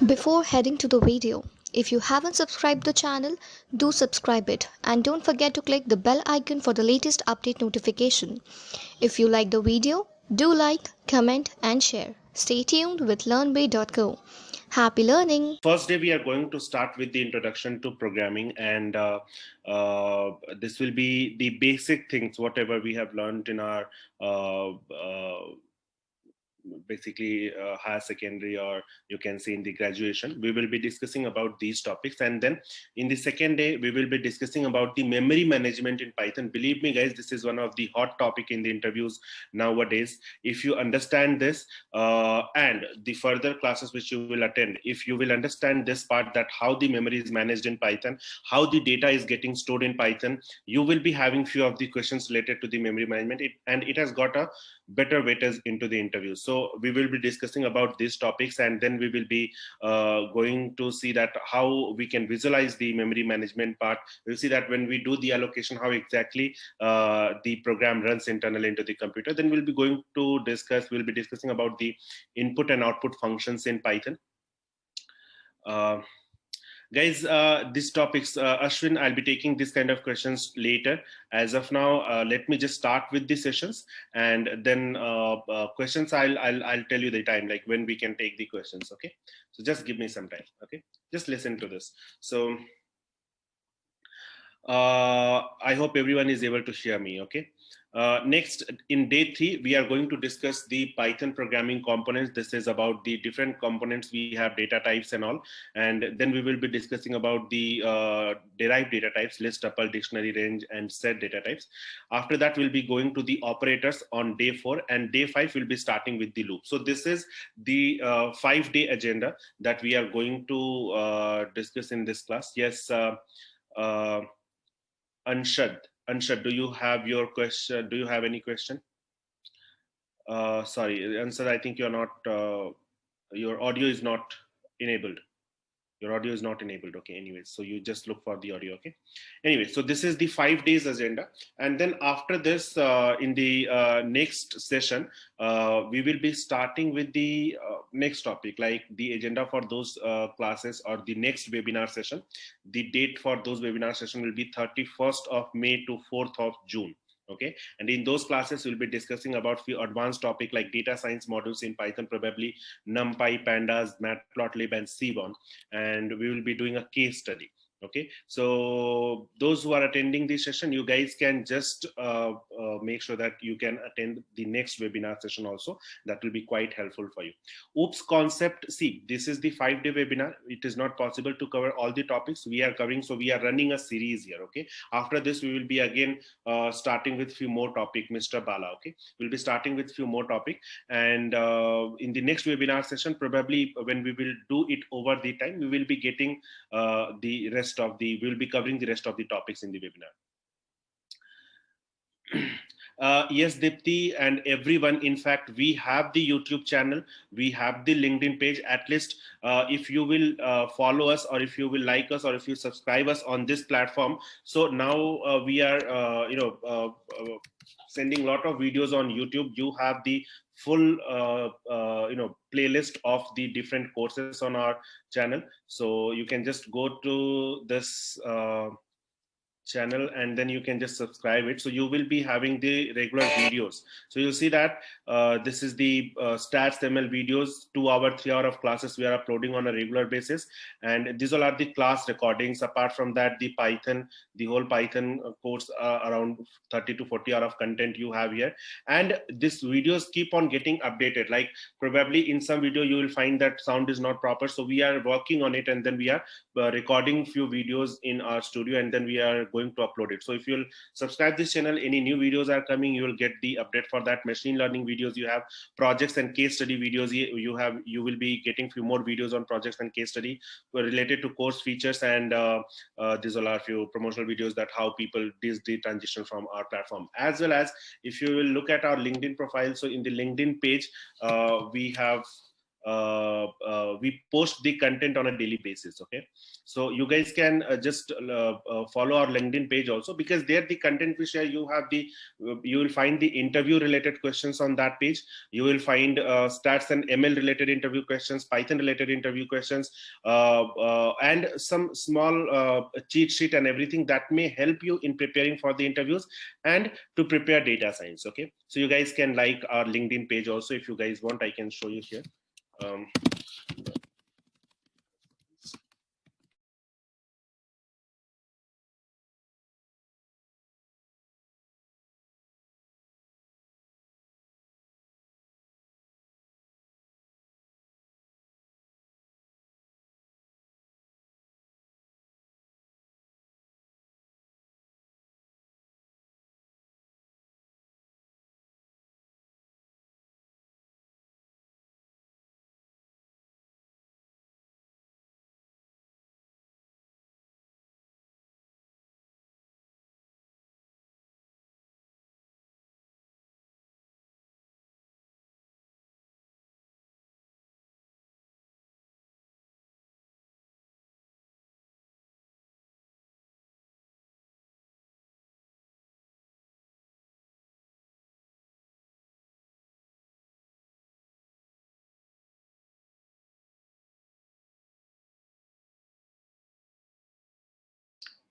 Before heading to the video, if you haven't subscribed the channel, do subscribe it and don't forget to click the bell icon for the latest update notification. If you like the video, do like, comment and share. Stay tuned with learnbay.co. Happy learning! First day we are going to start with the introduction to programming, and this will be the basic things whatever we have learned in our basically higher secondary, or you can say in the graduation. We will be discussing about these topics, and then in the second day we will be discussing about the memory management in Python. Believe me guys, this is one of the hot topic in the interviews nowadays. If you understand this and the further classes which you will attend, if you will understand this part, that how the memory is managed in Python, how the data is getting stored in Python, you will be having few of the questions related to the memory management, and it has got a better weightage into the interview. So we will be discussing about these topics, and then we will be going to see that how we can visualize the memory management part. We'll see that when we do the allocation, how exactly the program runs internally into the computer. Then we'll be discussing about the input and output functions in Python. Guys, these topics, Ashwin, I'll be taking this kind of questions later. As of now, let me just start with the sessions, and then questions, I'll tell you the time, like when we can take the questions. Okay, so just give me some time. Okay, just listen to this. So I hope everyone is able to hear me. Okay. Next, in day 3, we are going to discuss the Python programming components. This is about the different components. We have data types and all, and then we will be discussing about the derived data types, list, tuple, dictionary, range, and set data types. After that, we'll be going to the operators on day 4, and day 5 will be starting with the loop. So this is the 5-day agenda that we are going to discuss in this class. Yes, Anshad, do you have your question? Do you have any question? Sorry, Anshad, I think you're not, your audio is not enabled. Your audio is not enabled. Okay, anyways, so you just look for the audio. Okay, anyway, so this is the 5 days agenda, and then after this, in the next session, we will be starting with the next topic, like the agenda for those classes or the next webinar session. The date for those webinar session will be 31st of May to 4th of June. Okay, and in those classes we'll be discussing about few advanced topic like data science modules in Python, probably NumPy, Pandas, Matplotlib, and Seaborn, and we will be doing a case study. Okay, so those who are attending this session, you guys can just make sure that you can attend the next webinar session also. That will be quite helpful for you. Oops concept, see, this is the 5-day webinar. It is not possible to cover all the topics we are covering, so we are running a series here. Okay, after this we will be again starting with few more topic, Mr. Bala. Okay, we'll be starting with few more topic, and in the next webinar session, probably when we will do it over the time, we will be getting the rest of the, we will be covering the rest of the topics in the webinar. Yes, Dipti and everyone, in fact, we have the YouTube channel, we have the LinkedIn page. At least if you will follow us, or if you will like us, or if you subscribe us on this platform. So now we are sending a lot of videos on YouTube. You have the full playlist of the different courses on our channel, so you can just go to this channel and then you can just subscribe it, so you will be having the regular videos. So you'll see that this is the stats ML videos, 2 hour 3 hour of classes we are uploading on a regular basis, and these all are the class recordings. Apart from that, the Python, the whole Python course, around 30 to 40 hour of content you have here, and these videos keep on getting updated. Like probably in some video you will find that sound is not proper, so we are working on it, and then we are recording few videos in our studio, and then we are going to upload it. So if you'll subscribe this channel, any new videos are coming, you will get the update for that. Machine learning videos, you have projects and case study videos, you will be getting few more videos on projects and case study related to course features, and these are a few promotional videos that how people did the transition from our platform. As well as if you will look at our LinkedIn profile, so in the LinkedIn page we have we post the content on a daily basis. Okay, so you guys can just follow our LinkedIn page also, because there the content we share, you will find the interview related questions on that page. You will find stats and ML related interview questions, Python related interview questions, and some small cheat sheet and everything that may help you in preparing for the interviews and to prepare data science. Okay, so you guys can like our LinkedIn page also. If you guys want, I can show you here.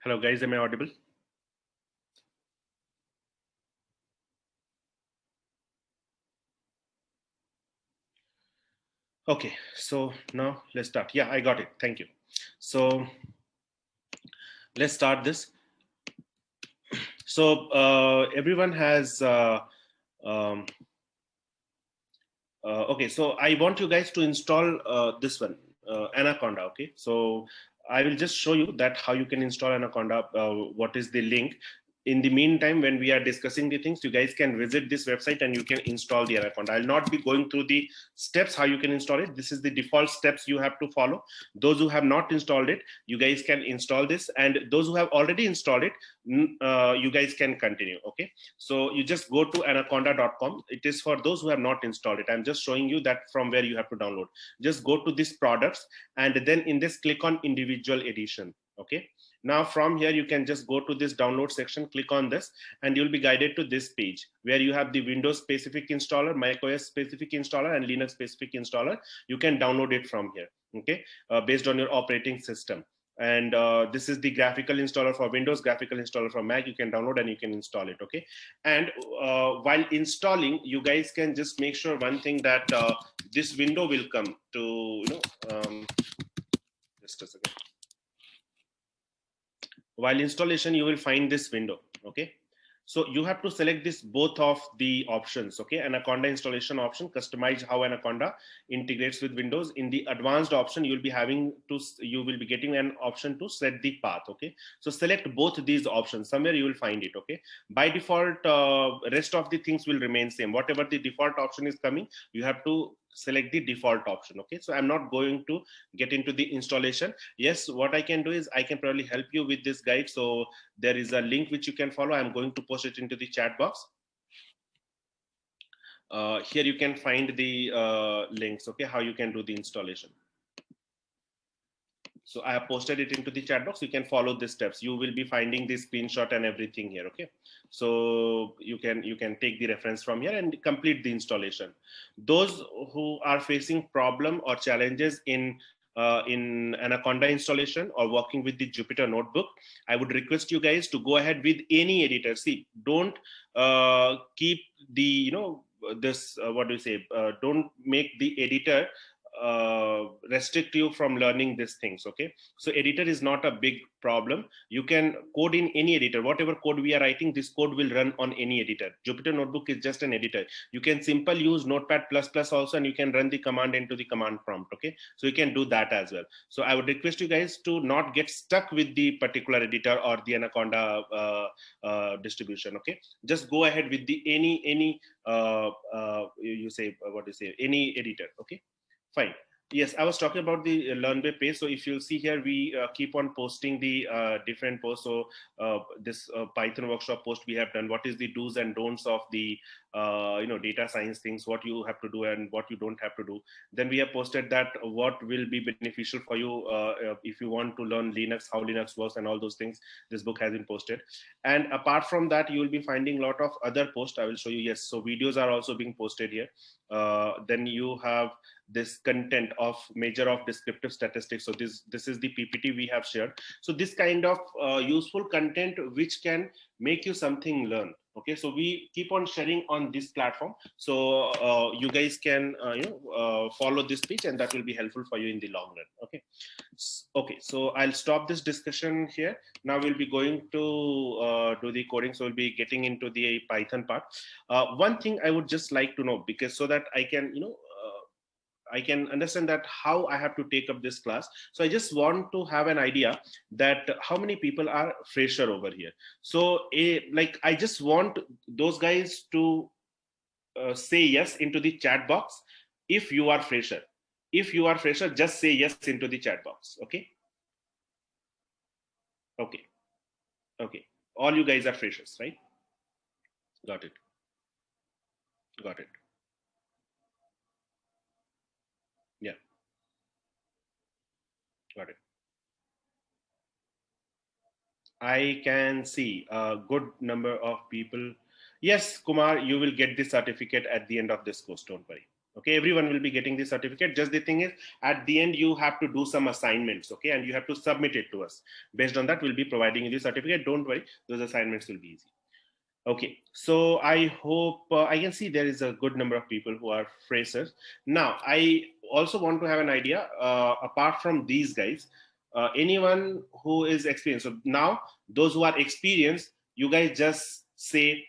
Hello guys, am I audible? Okay, so now let's start. Yeah, I got it. Thank you. So let's start this. So everyone has okay, so I want you guys to install this one, Anaconda. Okay, so I will just show you that how you can install Anaconda. What is the link? In the meantime, when we are discussing the things, you guys can visit this website and you can install the Anaconda. I'll not be going through the steps how you can install it. This is the default steps you have to follow. Those who have not installed it, you guys can install this, and those who have already installed it, you guys can continue. Okay, so you just go to anaconda.com. It is for those who have not installed it. I'm just showing you that from where you have to download. Just go to this products, and then in this click on individual edition. Okay, now from here you can just go to this download section, click on this, and you'll be guided to this page where you have the Windows specific installer, macOS specific installer, and Linux specific installer. You can download it from here. Okay, based on your operating system. And this is the graphical installer for Windows, graphical installer for Mac. You can download and you can install it. Okay, and while installing, you guys can just make sure one thing, that this window will come to, just a second. While installation, you will find this window. Okay, so you have to select this both of the options. Okay, Anaconda installation option, customize how Anaconda integrates with Windows. In the advanced option, you will be getting an option to set the path. Okay, so select both these options. Somewhere you will find it. Okay, by default, rest of the things will remain same. Whatever the default option is coming, you have to select the default option. Okay, so I'm not going to get into the installation. Yes, what I can do is I can probably help you with this guide. So there is a link which you can follow. I'm going to post it into the chat box. Here you can find the links. Okay, how you can do the installation. So I have posted it into the chat box. You can follow the steps. You will be finding the screenshot and everything here. Okay, so you can take the reference from here and complete the installation. Those who are facing problem or challenges in Anaconda installation or working with the Jupyter Notebook, I would request you guys to go ahead with any editor. See, don't keep the this what do you say? Don't make the editor restrict you from learning these things. Okay, so editor is not a big problem. You can code in any editor. Whatever code we are writing, this code will run on any editor. Jupyter Notebook is just an editor. You can simply use Notepad++ also, and you can run the command into the command prompt. Okay, so you can do that as well. So I would request you guys to not get stuck with the particular editor or the Anaconda distribution. Okay, just go ahead with the any any editor. Okay, fine. Yes, I was talking about the Learnbay page. So if you'll see here, we keep on posting the different posts. So this Python workshop post we have done. What is the do's and don'ts of the data science things, what you have to do and what you don't have to do. Then we have posted that what will be beneficial for you if you want to learn Linux, how Linux works and all those things. This book has been posted. And apart from that, you will be finding a lot of other posts. I will show you. Yes, so videos are also being posted here. Then you have this content of measure of descriptive statistics. So this is the PPT we have shared. So this kind of useful content which can make you something learn. Okay, so we keep on sharing on this platform, so you guys can follow this page, and that will be helpful for you in the long run. Okay, so I'll stop this discussion here. Now we'll be going to do the coding, so we'll be getting into the Python part. One thing I would just like to know, because so that I can I can understand that how I have to take up this class. So I just want to have an idea that how many people are fresher over here. So like I just want those guys to say yes into the chat box if you are fresher. If you are fresher, just say yes into the chat box. Okay. Okay. Okay. All you guys are freshers, right? Got it. Got it. Yeah. Got it. I can see a good number of people. Yes, Kumar, you will get the certificate at the end of this course. Don't worry. Okay, everyone will be getting the certificate. Just the thing is, at the end, you have to do some assignments. Okay, and you have to submit it to us. Based on that, we'll be providing you the certificate. Don't worry, those assignments will be easy. Okay, so I hope I can see there is a good number of people who are freshers. Now, I also want to have an idea, apart from these guys, anyone who is experienced. So now, those who are experienced, you guys just say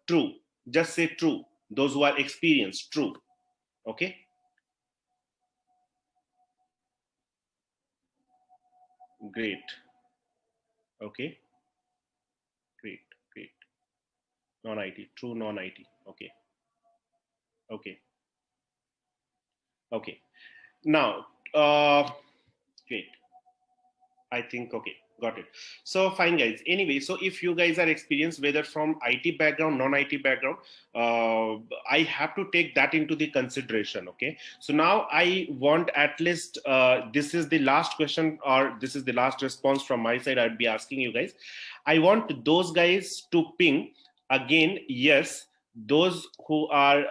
true. Just say true. Those who are experienced, true. Okay. Great. Okay. Great. Great. Non-IT. True non-IT. Okay. Okay. Okay. Now, great. I think, okay, got it. So fine, guys. Anyway, so if you guys are experienced, whether from IT background, non-IT background, I have to take that into the consideration. Okay. So now I want at least, this is the last question, or this is the last response from my side. I'd be asking you guys. I want those guys to ping again, yes, those who are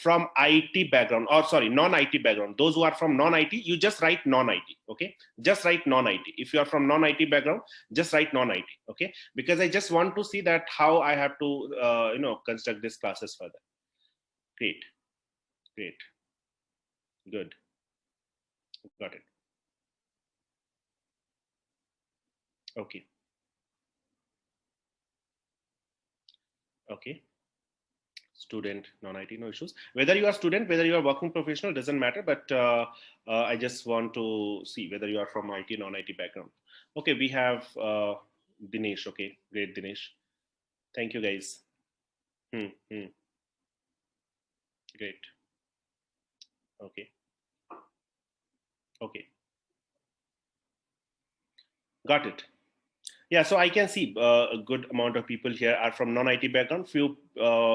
from IT background, or sorry, non-IT background. Those who are from non-IT, you just write non-IT. Okay, just write non-IT. If you are from non-IT background, just write non-IT. Okay, because I just want to see that how I have to construct these classes further. Great. Great. Good. Got it. Okay. Okay. Student, non-IT, no issues. Whether you are student, whether you are working professional, doesn't matter. But I just want to see whether you are from IT, non-IT background. Okay, we have Dinesh. Okay, great, Dinesh. Thank you, guys. Great. Okay. Okay. Got it. Yeah, so I can see a good amount of people here are from non-IT background. Few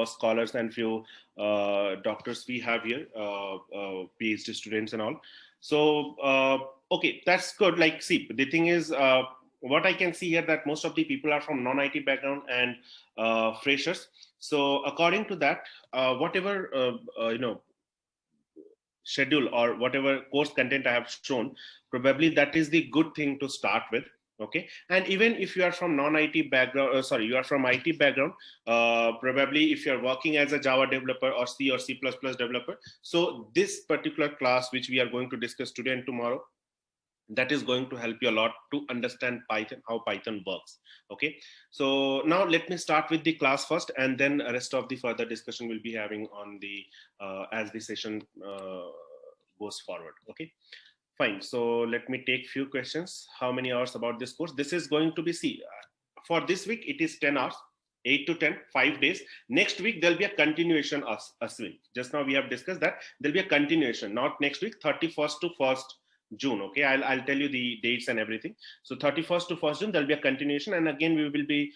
scholars and few doctors we have here, PhD students and all. So okay, that's good. Like, see, the thing is, what I can see here that most of the people are from non-IT background and freshers. So according to that, whatever schedule or whatever course content I have shown, probably that is the good thing to start with. Okay, and even if you are from non-IT background, you are from IT background, probably if you're working as a Java developer or C++ developer, so this particular class which we are going to discuss today and tomorrow, that is going to help you a lot to understand Python, how Python works. Okay, so now let me start with the class first, and then the rest of the further discussion we'll be having on the as the session goes forward. Okay, fine. So let me take few questions. How many hours about this course? This is going to be, see, for this week it is 10 hours, 8 to 10, 5 days. Next week there'll be a continuation of Ascii. Just now we have discussed that there'll be a continuation, not next week, 31st to 1st June. Okay, I'll tell you the dates and everything. So 31st to 1st June, there'll be a continuation, and again we will be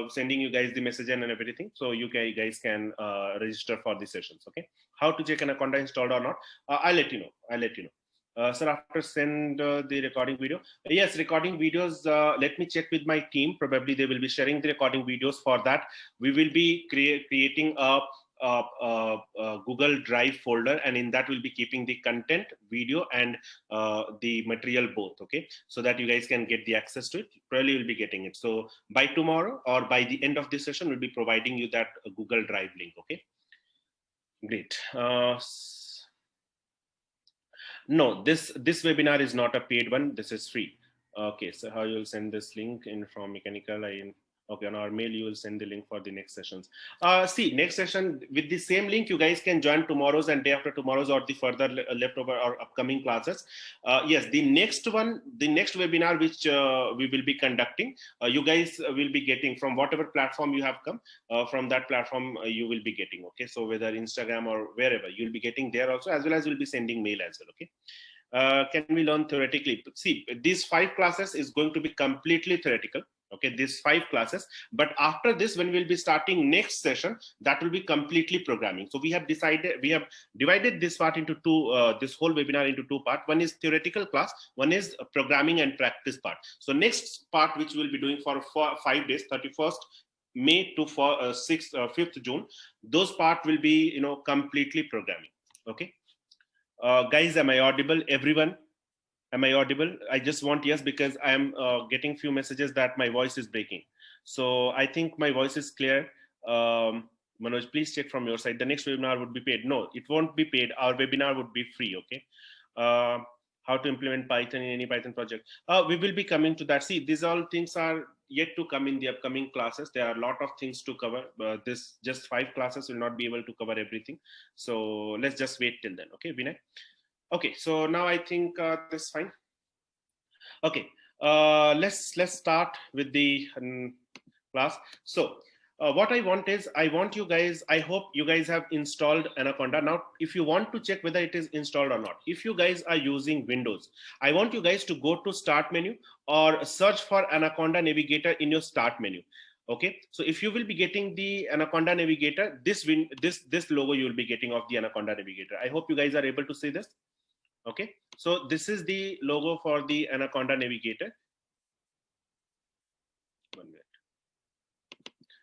sending you guys the message and everything, so you guys can register for the sessions. Okay, how to check Anaconda installed or not? I'll let you know. Sir, after send the recording video. Yes, recording videos. Let me check with my team. Probably they will be sharing the recording videos. For that, we will be creating a Google Drive folder, and in that we'll be keeping the content, video, and the material both. Okay, so that you guys can get the access to it. Probably will be getting it. So by tomorrow or by the end of this session, we'll be providing you that Google Drive link. Okay, great. No, this webinar is not a paid one. This is free. Okay, so how you will send this link in from Mechanical? Okay, on our mail you will send the link for the next sessions. See, next session with the same link you guys can join tomorrow's and day after tomorrow's or the further leftover or upcoming classes. Yes, the next webinar which we will be conducting, you guys will be getting from whatever platform you have come. From that platform you will be getting. Okay, so whether Instagram or wherever, you'll be getting there also, as well as you'll be sending mail as well. Okay. Can we learn theoretically? See, these 5 classes is going to be completely theoretical. Okay, these 5 classes, but after this, when we'll be starting next session, that will be completely programming. So we have divided this part into two, this whole webinar into 2 parts. One is theoretical class, one is programming and practice part. So next part, which we'll be doing for 5 days, 31st May to 5th June, those part will be, completely programming. Okay. Guys, am I audible? Everyone, am I audible? I just want yes, because I am getting few messages that my voice is breaking. So I think my voice is clear. Manoj, please check from your side. The next webinar would be paid. No, it won't be paid. Our webinar would be free. Okay. How to implement Python in any Python project? We will be coming to that. See, these all things are yet to come in the upcoming classes. There are a lot of things to cover. This just 5 classes will not be able to cover everything. So let's just wait till then. Okay, Vinay. Okay, so now I think that's fine. Okay, let's start with the class. So what I want is, I hope you guys have installed Anaconda. Now, if you want to check whether it is installed or not, if you guys are using Windows, I want you guys to go to Start menu or search for Anaconda Navigator in your Start menu. Okay, so if you will be getting the Anaconda Navigator, this logo you will be getting of the Anaconda Navigator. I hope you guys are able to see this. Okay, so this is the logo for the Anaconda Navigator. 1 minute.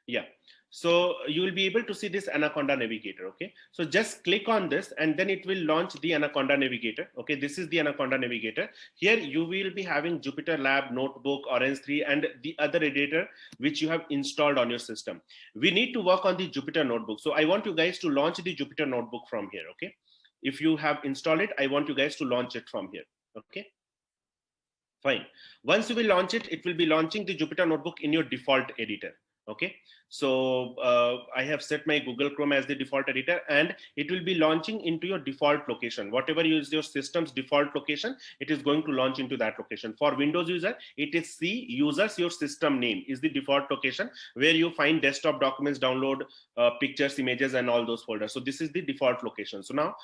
Yeah, so you will be able to see this Anaconda Navigator. Okay, so just click on this and then it will launch the Anaconda Navigator. Okay, this is the Anaconda Navigator. Here you will be having Jupyter Lab, Notebook, Orange 3, and the other editor which you have installed on your system. We need to work on the Jupyter Notebook. So I want you guys to launch the Jupyter Notebook from here. Okay, if you have installed it, I want you guys to launch it from here. Okay, fine. Once you will launch it, it will be launching the Jupyter Notebook in your default editor. Okay, so I have set my Google Chrome as the default editor, and it will be launching into your default location. Whatever is your system's default location, it is going to launch into that location. For Windows user, it is C users, your system name is the default location where you find desktop documents, download pictures, images, and all those folders. So this is the default location. So now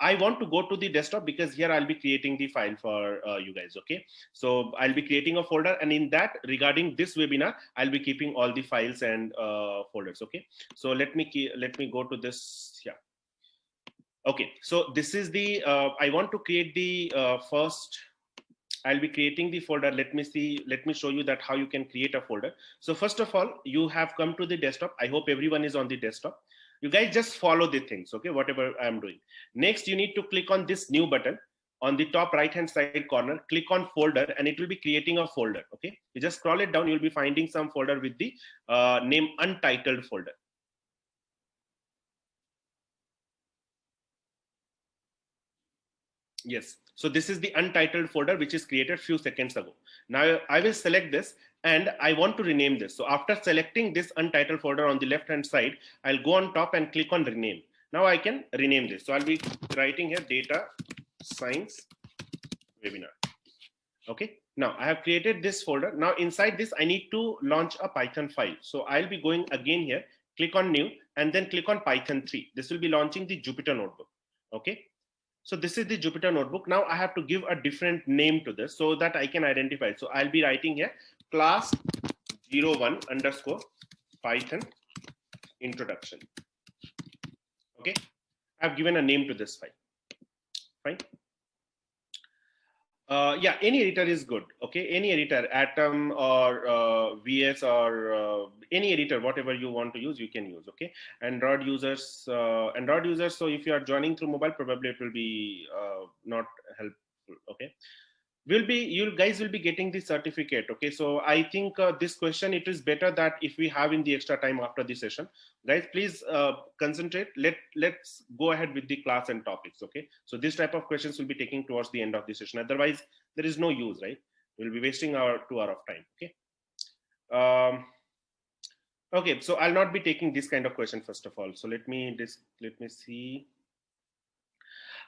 I want to go to the desktop because here I'll be creating the file for you guys. Okay, so I'll be creating a folder, and in that, regarding this webinar, I'll be keeping all the files and folders. Okay, so let me go to this. Yeah. Okay, so this is the I want to create the first. I'll be creating the folder. Let me show you that how you can create a folder. So first of all, you have come to the desktop. I hope everyone is on the desktop. You guys just follow the things, okay, whatever I'm doing. Next, you need to click on this new button on the top right hand side corner. Click on folder and it will be creating a folder. Okay, you just scroll it down, you'll be finding some folder with the name Untitled folder. Yes, so this is the Untitled folder which is created few seconds ago. Now I will select this and I want to rename this. So after selecting this Untitled folder on the left hand side, I'll go on top and click on rename. Now I can rename this. So I'll be writing here data science webinar. Okay, now I have created this folder. Now inside this, I need to launch a Python file. So I'll be going again here, click on new, and then click on Python 3. This will be launching the Jupyter Notebook. Okay, So this is the Jupyter Notebook. Now I have to give a different name to this so that I can identify it. So I'll be writing here class 01 underscore Python introduction. Okay, I've given a name to this file. Fine. Yeah, any editor is good. Okay, any editor, Atom or VS or any editor, whatever you want to use, you can use. Okay, Android users. So if you are joining through mobile, probably it will be not helpful. Okay, you guys will be getting the certificate. Okay, so I think this question, it is better that if we have in the extra time after the session, guys, please concentrate. Let's go ahead with the class and topics. Okay, so this type of questions will be taking towards the end of the session, otherwise there is no use, right? We'll be wasting our 2 hours of time. Okay, okay, so I'll not be taking this kind of question first of all. So let me see.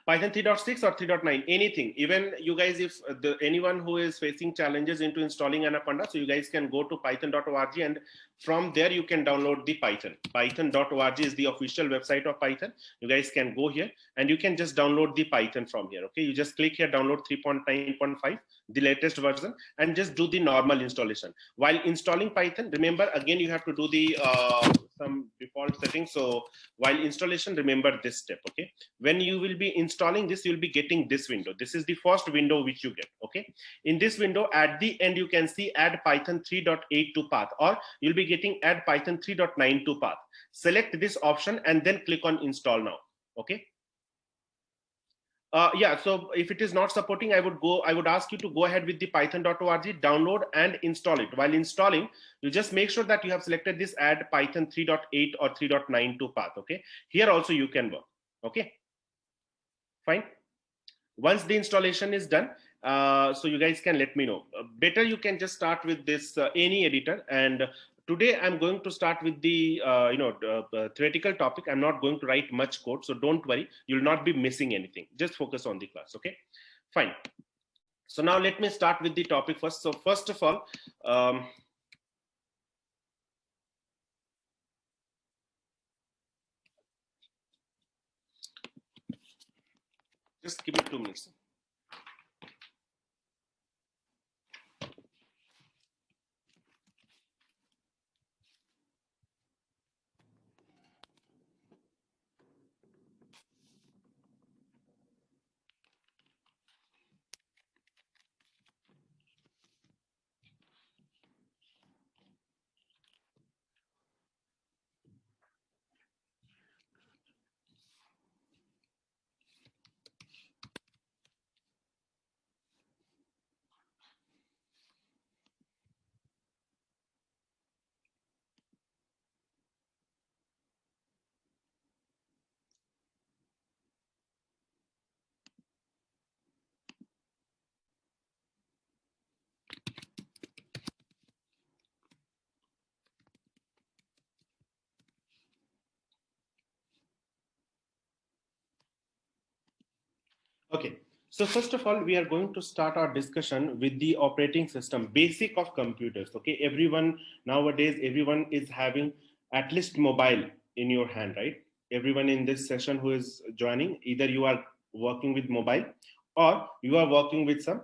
Python 3.6 or 3.9, anything. Even you guys, if anyone who is facing challenges into installing Anaconda, so you guys can go to python.org, and from there you can download the Python. Python.org is the official website of Python. You guys can go here and you can just download the Python from here. Okay, you just click here, download 3.9.5, the latest version, and just do the normal installation. While installing Python, remember again you have to do the some default settings. So while installation, remember this step. Okay, when you will be installing this, you'll be getting this window. This is the first window which you get. Okay, in this window at the end you can see add Python 3.8 to path, or you'll be getting add Python 3.9 to path. Select this option and then click on install now. Okay, yeah, so if it is not supporting, I would ask you to go ahead with the python.org, download and install it. While installing, you just make sure that you have selected this add Python 3.8 or 3.9 to path. Okay, here also you can work. Okay, fine. Once the installation is done, so you guys can let me know. Better you can just start with this any editor, and today I'm going to start with the theoretical topic. I'm not going to write much code, so don't worry, you'll not be missing anything. Just focus on the class. Okay, fine. So now let me start with the topic first. So first of all, just give me 2 minutes. Okay, so first of all, we are going to start our discussion with the operating system, basic of computers. Okay, nowadays, everyone is having at least mobile in your hand, right? Everyone in this session who is joining, either you are working with mobile or you are working with some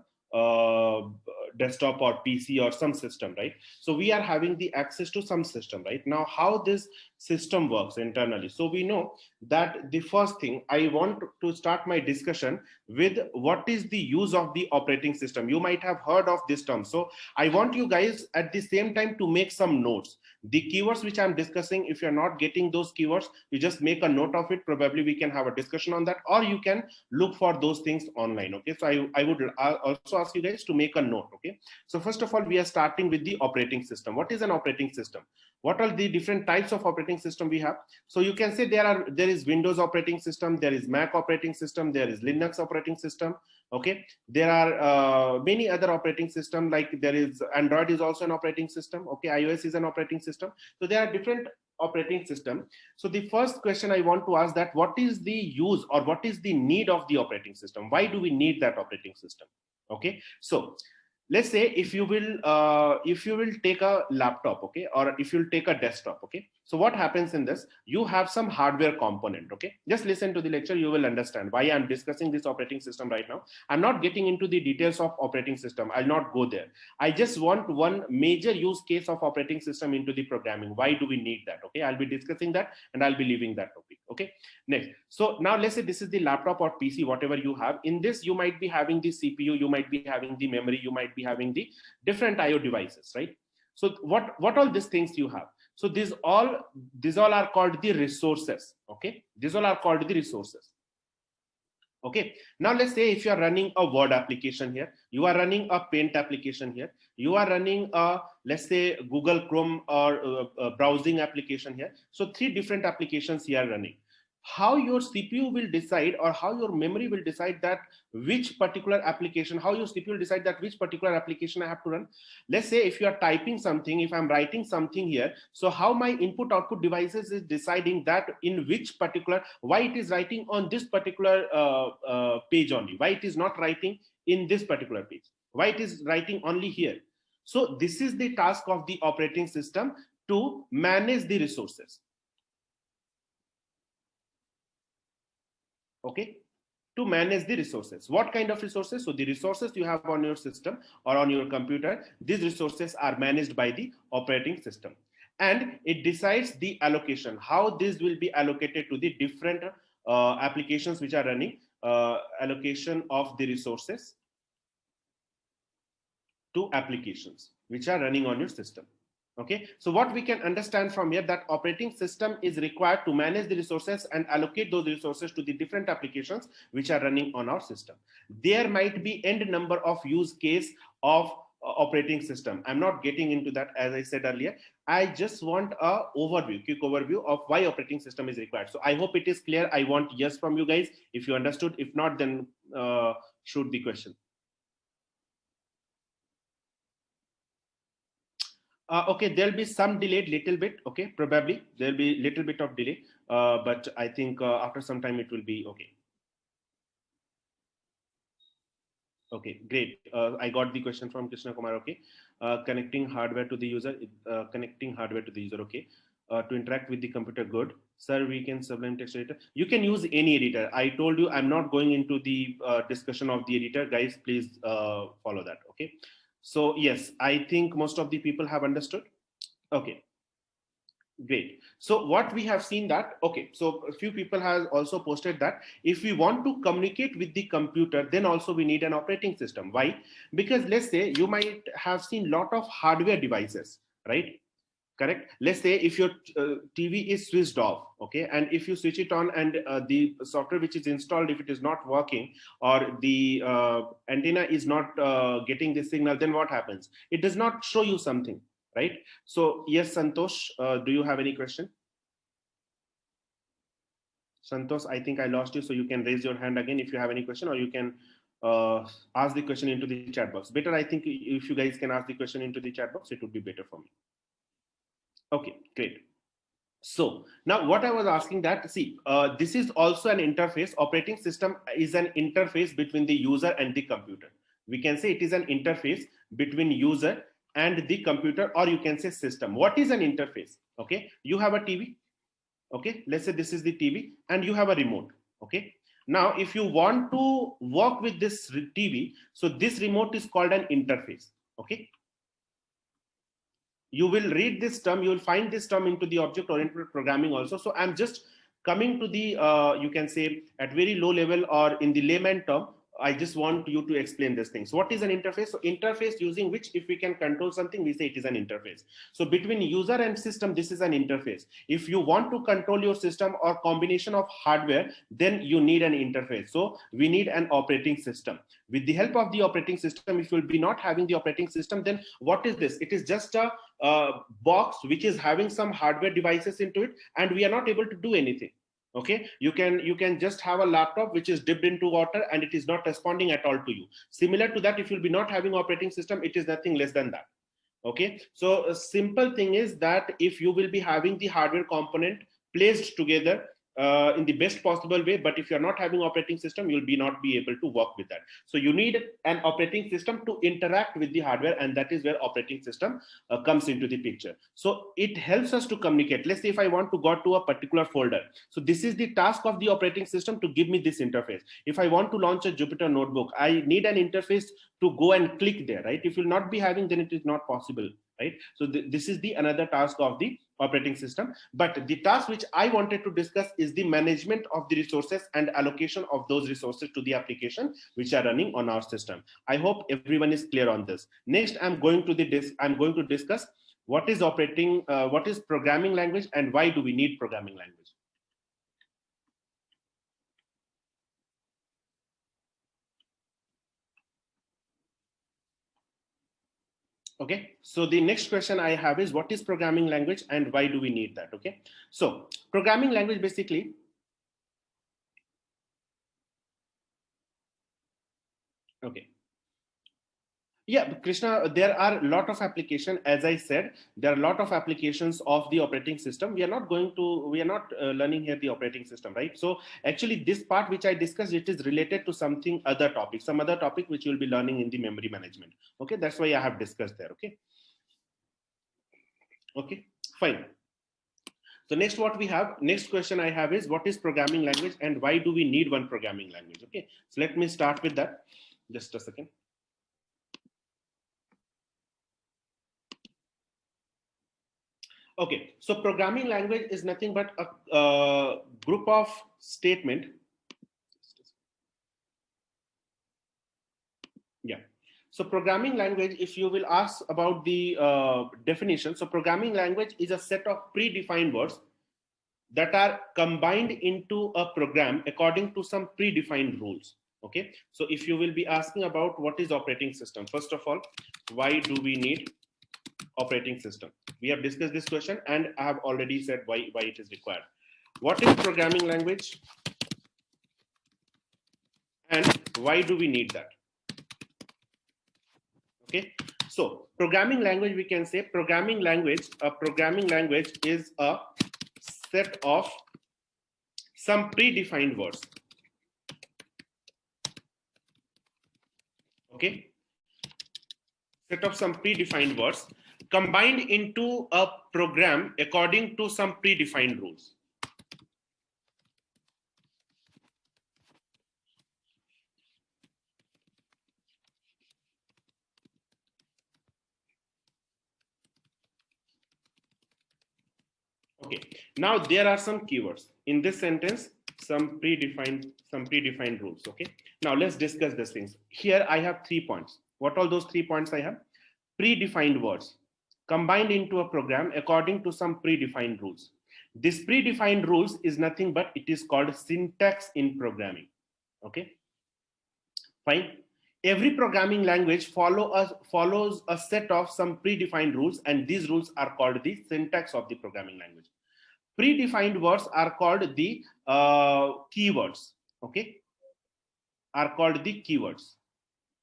desktop or PC or some system, right? So we are having the access to some system, right? Now, how this system works internally. So we know that the first thing I want to start my discussion with, what is the use of the operating system? You might have heard of this term. So I want you guys at the same time to make some notes. The keywords which I'm discussing, if you're not getting those keywords, you just make a note of it. Probably we can have a discussion on that, or you can look for those things online. Okay, so I would also ask you guys to make a note. Okay, so first of all, we are starting with the operating system. What is an operating system? What are the different types of operating system we have? So you can say there is Windows operating system, there is Mac operating system, there is Linux operating system. Okay, there are many other operating system, like there is Android is also an operating system. Okay, iOS is an operating system. So there are different operating system. So the first question I want to ask, that what is the use or what is the need of the operating system? Why do we need that operating system? Okay, so let's say if you will take a laptop, okay, or if you'll take a desktop, okay, So what happens in this? You have some hardware component, okay? Just listen to the lecture, you will understand why I'm discussing this operating system right now. I'm not getting into the details of operating system. I'll not go there. I just want one major use case of operating system into the programming. Why do we need that? Okay, I'll be discussing that and I'll be leaving that topic. Okay, next. So now let's say this is the laptop or PC, whatever you have. In this, you might be having the CPU, you might be having the memory, you might be having the different IO devices, right? So what all these things you have? So these all are called the resources. Okay, these all are called the resources. Okay, now let's say if you are running a Word application here, you are running a Paint application here, you are running a, let's say, Google Chrome or browsing application here. So 3 different applications here are running. How your CPU will decide, or how your memory will decide that which particular application, how your CPU will decide that which particular application I have to run. Let's say if you are typing something, if I'm writing something here, so how my input output devices is deciding that in which particular, why it is writing on this particular page only, why it is not writing in this particular page, why it is writing only here. So this is the task of the operating system, to manage the resources. Okay, to manage the resources. What kind of resources? So the resources you have on your system or on your computer, these resources are managed by the operating system, and it decides the allocation, how this will be allocated to the different applications which are running, allocation of the resources to applications which are running on your system. Okay, so what we can understand from here, that operating system is required to manage the resources and allocate those resources to the different applications which are running on our system. There might be n number of use case of operating system. I'm not getting into that, as I said earlier. I just want a quick overview of why operating system is required. So I hope it is clear. I want yes from you guys if you understood. If not, then shoot the question. Okay, there'll be some delayed little bit. Okay, probably there'll be little bit of delay, but I think after some time it will be okay. Okay, great. I got the question from Krishna Kumar. Okay, connecting hardware to the user. Connecting hardware to the user. Okay, to interact with the computer. Good, sir. We can Sublime text editor. You can use any editor. I told you I'm not going into the discussion of the editor, guys. Please follow that. Okay. So yes, I think most of the people have understood. Okay, great. So what we have seen that, okay, so a few people have also posted that if we want to communicate with the computer, then also we need an operating system. Why? Because let's say you might have seen lot of hardware devices, right? Correct. Let's say if your TV is switched off, okay, and if you switch it on and the software which is installed, if it is not working, or the antenna is not getting the signal, then what happens? It does not show you something, right? So yes, Santosh, do you have any question? Santosh, I think I lost you, so you can raise your hand again if you have any question, or you can ask the question into the chat box. Better, I think, if you guys can ask the question into the chat box, it would be better for me. Okay, great. So now what I was asking that, see, this is also an interface. Operating system is an interface between the user and the computer. We can say it is an interface between user and the computer, or you can say system. What is an interface? Okay, you have a TV. Okay, let's say this is the TV and you have a remote. Okay, now if you want to work with this TV, so this remote is called an interface. Okay, you will read this term, you will find this term into the object oriented programming also. So I'm just coming to the you can say at very low level, or in the layman term, I just want you to explain these things. What is an interface? So interface using which if we can control something, we say it is an interface. So between user and system, this is an interface. If you want to control your system or combination of hardware, then you need an interface. So we need an operating system. With the help of the operating system, if you'll be not having the operating system, then what is this? It is just a box which is having some hardware devices into it, and we are not able to do anything. Okay, you can just have a laptop which is dipped into water and it is not responding at all to you. Similar to that, if you'll be not having operating system, it is nothing less than that. Okay, so a simple thing is that if you will be having the hardware component placed together, in the best possible way. But if you're not having operating system, you'll not be able to work with that. So you need an operating system to interact with the hardware, and that is where operating system comes into the picture. So it helps us to communicate. Let's say if I want to go to a particular folder, so this is the task of the operating system to give me this interface. If I want to launch a Jupyter Notebook, I need an interface to go and click there, right? If you'll not be having, then it is not possible, right? So this is the another task of the operating system. But the task which I wanted to discuss is the management of the resources and allocation of those resources to the application which are running on our system. I hope everyone is clear on this. Next, I'm going to discuss what is programming language and why do we need programming language. Okay, so the next question I have is what is programming language and why do we need that? Okay, so programming language basically, okay, yeah, Krishna, there are a lot of applications. As I said, there are a lot of applications of the operating system. We are not learning here the operating system, right? So actually this part which I discussed, it is related to some other topic which you'll be learning in the memory management. Okay, that's why I have discussed there. Okay, fine. So next question I have is what is programming language and why do we need one programming language? Okay, so let me start with that. Just a second. Okay, so programming language is nothing but a group of statement. Yeah. So programming language, if you will ask about the definition, so programming language is a set of predefined words that are combined into a program according to some predefined rules. Okay, so if you will be asking about what is operating system, first of all, why do we need operating system? We have discussed this question and I have already said why it is required. What is programming language and why do we need that? Okay, so programming language, we can say a programming language is a set of some predefined words. Okay, set of some predefined words combined into a program according to some predefined rules. Okay, now there are some keywords in this sentence, some predefined rules. Okay, now let's discuss these things. Here I have 3 points. What are those 3 points I have? Predefined words combined into a program according to some predefined rules. This predefined rules is nothing but it is called syntax in programming. Okay, fine. Every programming language follows a set of some predefined rules, and these rules are called the syntax of the programming language. Predefined words are called the keywords. Okay, are called the keywords.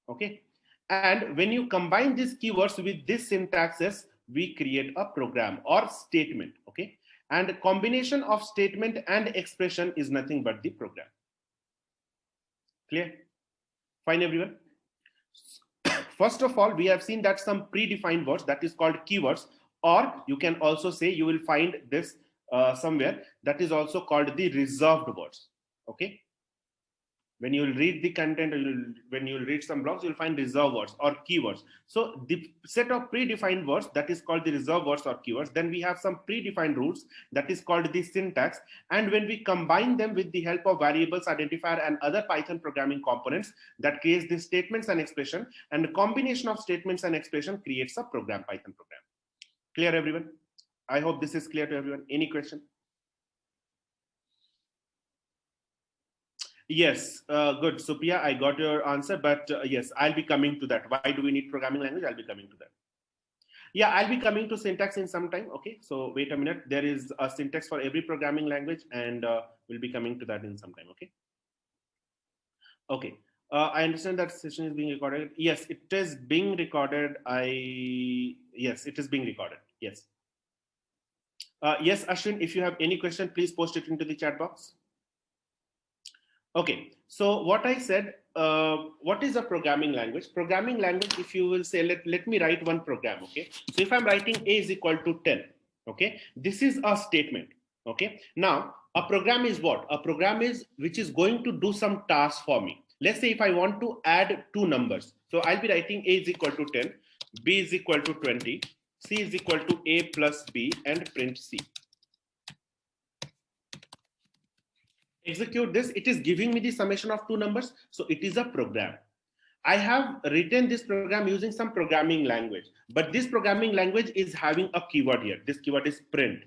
Okay, and when you combine these keywords with this syntaxes, we create a program or statement. Okay, and a combination of statement and expression is nothing but the program. Clear? Fine, everyone. First of all, we have seen that some predefined words, that is called keywords, or you can also say, you will find this somewhere, that is also called the reserved words. Okay, when you will read the content, or when you will read some blogs, you will find reserved words or keywords. So the set of predefined words, that is called the reserved words or keywords. Then we have some predefined rules, that is called the syntax. And when we combine them with the help of variables, identifier, and other Python programming components, that creates the statements and expression. And the combination of statements and expression creates a program, Python program. Clear, everyone? I hope this is clear to everyone. Any question? Yes, good. Supriya, I got your answer, but yes, I'll be coming to that. Why do we need programming language? I'll be coming to that. Yeah, I'll be coming to syntax in some time. Okay, so wait a minute. There is a syntax for every programming language, and we'll be coming to that in some time. Okay. Okay. I understand that session is being recorded. Yes, it is being recorded. Yes, it is being recorded. Yes. Yes, Ashwin, if you have any question, please post it into the chat box. Okay, so what I said, what is a programming language? Programming language, if you will say, let me write one program, okay? So if I'm writing A is equal to 10, okay? This is a statement, okay? Now, a program is what? A program is which is going to do some task for me. Let's say if I want to add two numbers. So I'll be writing A is equal to 10, B is equal to 20, C is equal to A plus B, and print C. Execute this, it is giving me the summation of two numbers, so it is a program. I have written this program using some programming language, but this programming language is having a keyword here. This keyword is print.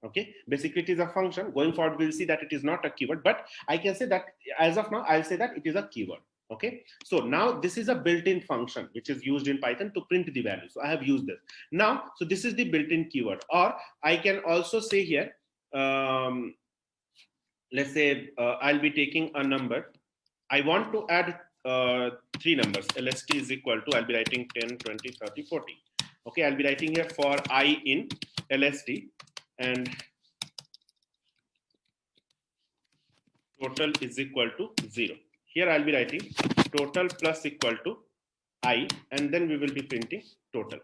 Okay, basically it is a function. Going forward, we'll see that it is not a keyword, but I can say that as of now, I'll say that it is a keyword. Okay, so now this is a built-in function which is used in Python to print the value. So I have used this. Now, so this is the built-in keyword, or I can also say here, let's say I'll be taking a number. I want to add three numbers. LST is equal to, I'll be writing 10, 20, 30, 40. Okay, I'll be writing here for I in LST, and total is equal to 0. Here I'll be writing total plus equal to I, and then we will be printing total.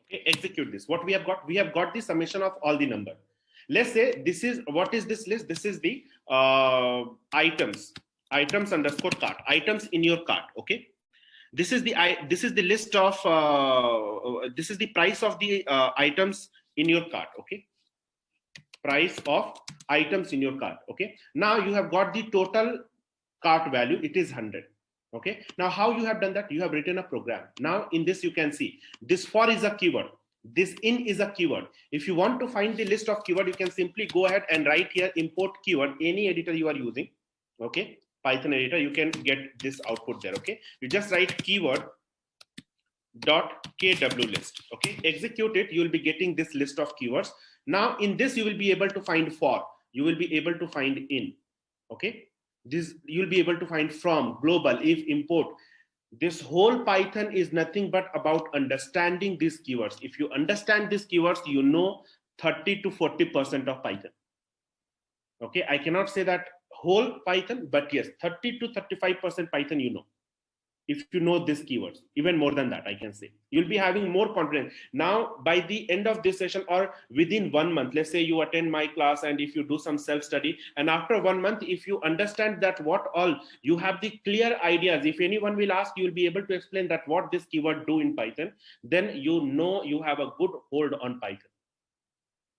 Okay, execute this. What we have got? We have got the summation of all the number. Let's say this is, what is this list? This is the items underscore cart, items in your cart. Okay, this is the list of this is the price of the items in your cart. Okay, price of items in your cart. Okay, now you have got the total cart value, it is 100. Okay, now how you have done that? You have written a program. Now in this you can see this for is a keyword, this in is a keyword. If you want to find the list of keyword, you can simply go ahead and write here import keyword, any editor you are using. Okay, Python editor, you can get this output there. Okay, you just write keyword dot kw list. Okay, execute it, you will be getting this list of keywords. Now in this you will be able to find for, you will be able to find in. Okay, this you'll be able to find from, global, if, import. This whole Python is nothing but about understanding these keywords. If you understand these keywords, you know 30 to 40% of Python. Okay, I cannot say that whole Python, but yes, 30 to 35% Python you know. If you know these keywords, even more than that, I can say you'll be having more confidence. Now by the end of this session, or within 1 month, let's say you attend my class, and if you do some self-study, and after 1 month, if you understand that what all, you have the clear ideas, if anyone will ask, you will be able to explain that what this keyword do in Python, then you know you have a good hold on Python.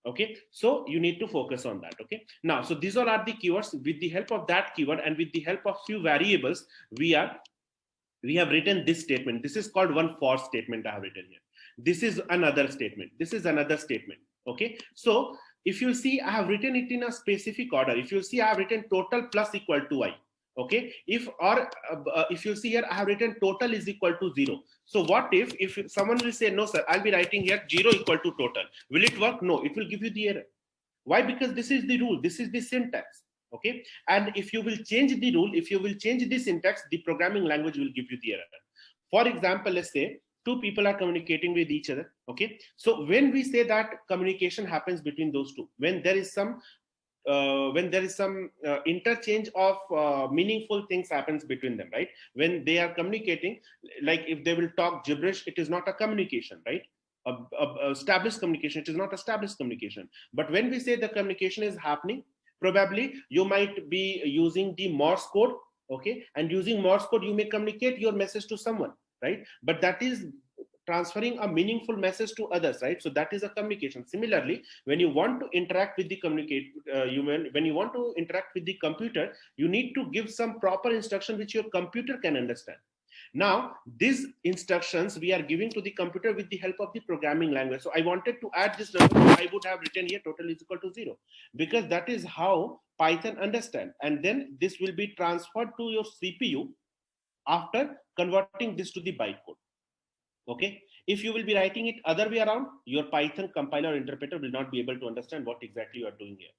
Okay, so you need to focus on that. Okay, now so these all are the keywords. With the help of that keyword and with the help of few variables, we have written this statement. This is called one for statement I have written here. This is another statement. This is another statement. Okay, so if you see, I have written it in a specific order. If you see, I have written total plus equal to I. Okay, if you see here, I have written total is equal to 0. So what if someone will say, no sir, I'll be writing here 0 equal to total, will it work? No, it will give you the error. Why? Because this is the rule, this is the syntax. Okay, and if you will change the rule, if you will change the syntax, the programming language will give you the error. For example, let's say two people are communicating with each other. Okay, so when we say that communication happens between those two, when there is some interchange of meaningful things happens between them, right? When they are communicating, like if they will talk gibberish, it is not a communication, right? Established communication, it is not established communication. But when we say the communication is happening, probably you might be using the Morse code. Okay, and using Morse code you may communicate your message to someone, right? But that is transferring a meaningful message to others, right? So that is a communication. Similarly, when you want to interact with the when you want to interact with the computer, you need to give some proper instruction which your computer can understand. Now these instructions we are giving to the computer with the help of the programming language. So I wanted to add this number, I would have written here total is equal to 0, because that is how Python understand, and then this will be transferred to your CPU after converting this to the bytecode. Okay, if you will be writing it other way around, your Python compiler or interpreter will not be able to understand what exactly you are doing here.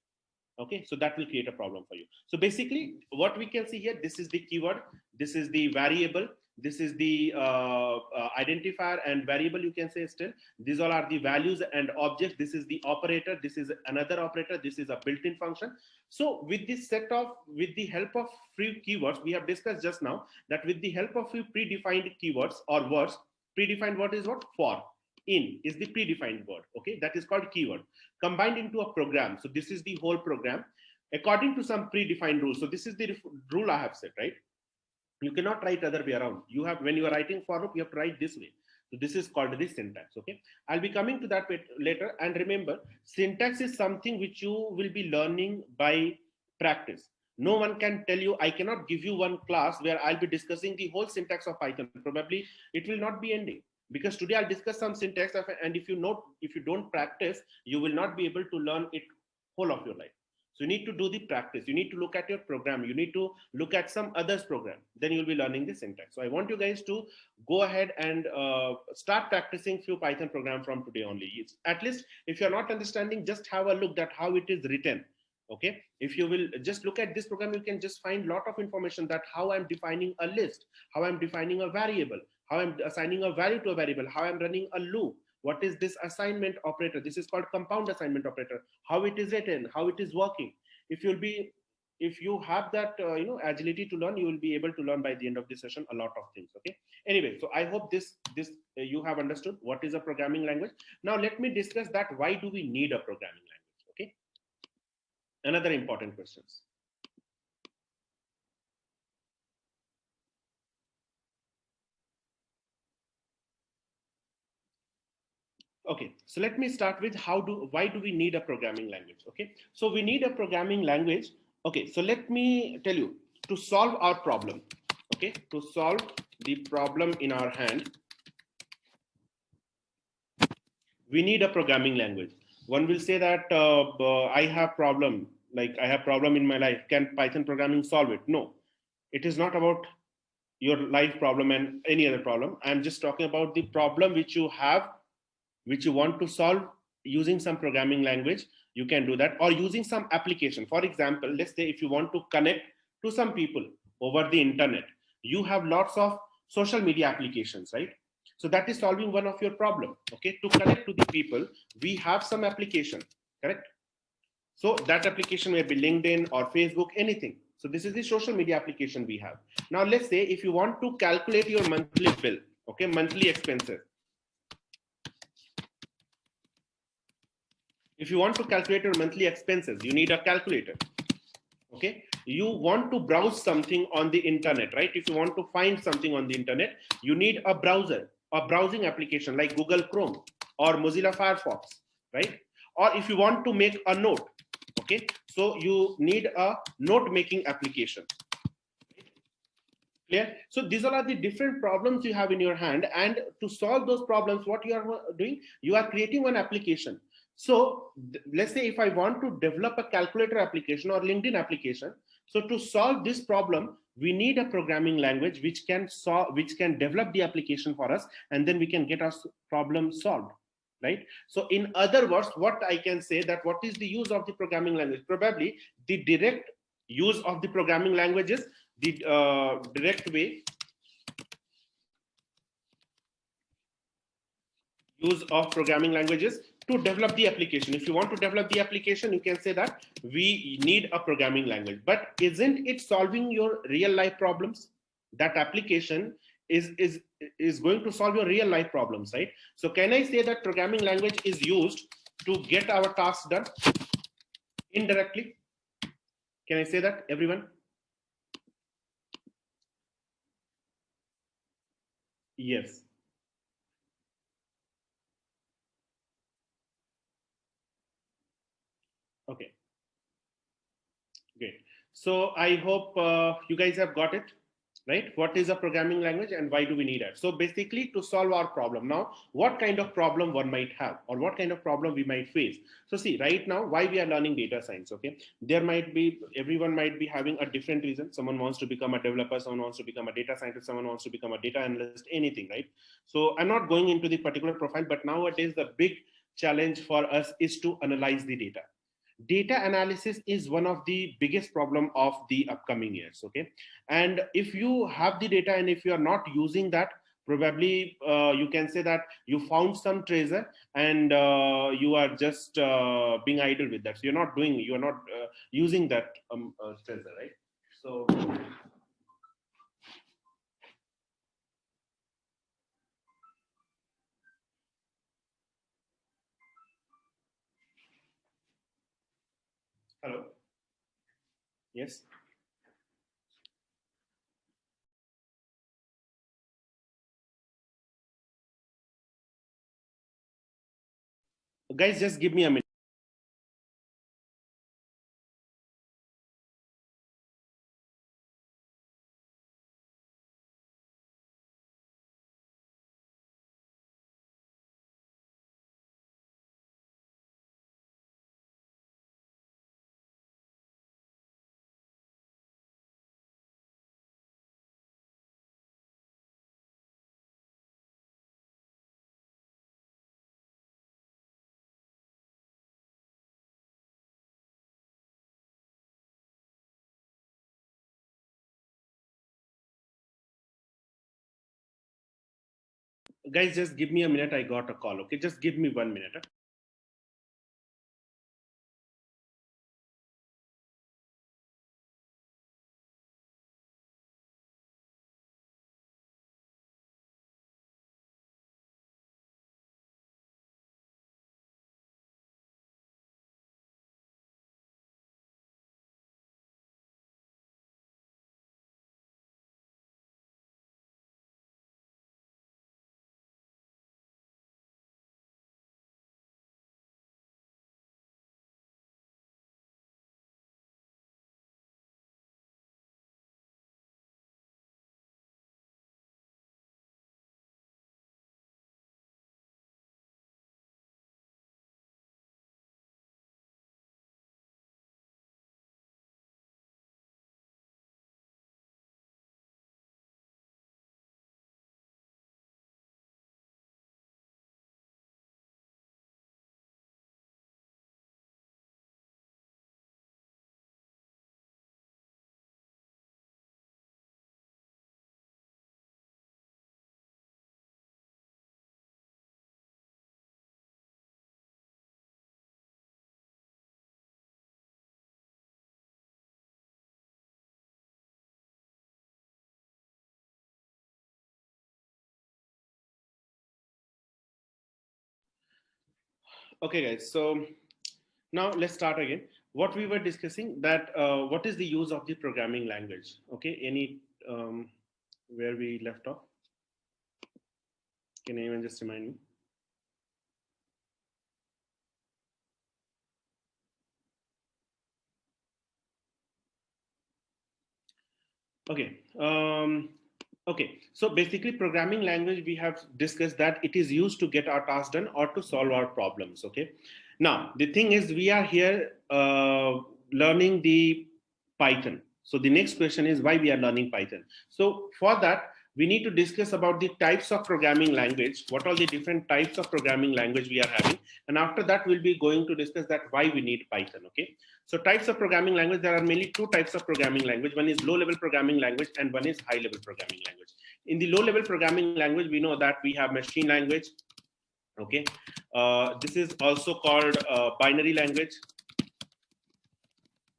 Okay, so that will create a problem for you. So basically what we can see here, this is the keyword, this is the variable, this is the identifier and variable, you can say still. These all are the values and objects. This is the operator, this is another operator, this is a built-in function. So with this set of, with the help of few keywords, we have discussed just now that with the help of few predefined keywords or words, predefined word is what? For. In is the predefined word, okay, that is called keyword, combined into a program. So this is the whole program according to some predefined rules. So this is the rule I have said, right? You cannot write other way around. You have, when you are writing for loop, you have to write this way. So this is called the syntax, okay? I'll be coming to that later. And remember, syntax is something which you will be learning by practice. No one can tell you, I cannot give you one class where I'll be discussing the whole syntax of Python. Probably it will not be ending, because today I'll discuss some syntax of, and if you don't practice, you will not be able to learn it whole of your life. So you need to do the practice. You need to look at your program. You need to look at some others program. Then you'll be learning the syntax. So I want you guys to go ahead and start practicing few Python program from today only. At least if you're not understanding, just have a look at how it is written. Okay, if you will just look at this program, you can just find a lot of information that how I'm defining a list, how I'm defining a variable, how I'm assigning a value to a variable, how I'm running a loop. What is this assignment operator? This is called compound assignment operator. How it is written, how it is working. If you have that agility to learn, you will be able to learn by the end of this session a lot of things. Okay. Anyway, so I hope this you have understood what is a programming language. Now let me discuss that why do we need a programming language? Okay. Another important questions. Okay, so let me start with why do we need a programming language? Okay, so we need a programming language. Okay, so let me tell you, to solve our problem. Okay, to solve the problem in our hand, we need a programming language. One will say that I have problem, like I have problem in my life. Can Python programming solve it? No, it is not about your life problem and any other problem. I'm just talking about the problem which you have, which you want to solve using some programming language. You can do that, or using some application. For example, let's say if you want to connect to some people over the internet, you have lots of social media applications, right? So that is solving one of your problem. Okay, to connect to the people, we have some application, correct? So that application may be LinkedIn or Facebook, anything. So this is the social media application we have. Now let's say if you want to calculate your monthly bill, okay, monthly expenses. If you want to calculate your monthly expenses, you need a calculator. Okay, you want to browse something on the internet, right? If you want to find something on the internet, you need a browser, a browsing application like Google Chrome or Mozilla Firefox, right? Or if you want to make a note, okay, so you need a note making application. Clear? So these are the different problems you have in your hand, and to solve those problems, what you are doing, you are creating one application. So let's say if I want to develop a calculator application or LinkedIn application, so to solve this problem, we need a programming language which can develop the application for us, and then we can get our problem solved, right? So in other words, what I can say that what is the use of the programming language? Probably the direct use of the programming languages, the direct way use of programming languages to develop the application. If you want to develop the application, you can say that we need a programming language. But isn't it solving your real life problems? That application is going to solve your real life problems, right? So can I say that programming language is used to get our tasks done indirectly? Can I say that, everyone? Yes. Okay. Great. So I hope you guys have got it, right? What is a programming language and why do we need it? So basically to solve our problem. Now, what kind of problem one might have or what kind of problem we might face? So see, right now, why we are learning data science, okay? There might be, everyone might be having a different reason. Someone wants to become a developer, someone wants to become a data scientist, someone wants to become a data analyst, anything, right? So I'm not going into the particular profile, but nowadays the big challenge for us is to analyze the data. data analysis is one of the biggest problem of the upcoming years. Okay, and if you have the data and if you are not using that, probably you can say that you found some treasure and you are just being idle with that. So you are not using that treasure, right? So hello, yes. Guys, just give me a minute. Guys, just give me a minute. I got a call. Okay, just give me 1 minute. Okay, guys. So now let's start again. What we were discussing, that what is the use of the programming language? Okay, any where we left off? Can anyone just remind me? Okay. Okay. So basically, programming language, we have discussed that it is used to get our tasks done or to solve our problems. Okay. Now the thing is, we are here learning the Python. So the next question is why we are learning Python. So for that, we need to discuss about the types of programming language, what are the different types of programming language we are having, and after that we'll be going to discuss that why we need Python. Okay, so types of programming language, there are mainly two types of programming language. One is low level programming language and one is high level programming language. In the low level programming language, we know that we have machine language. Okay, this is also called binary language.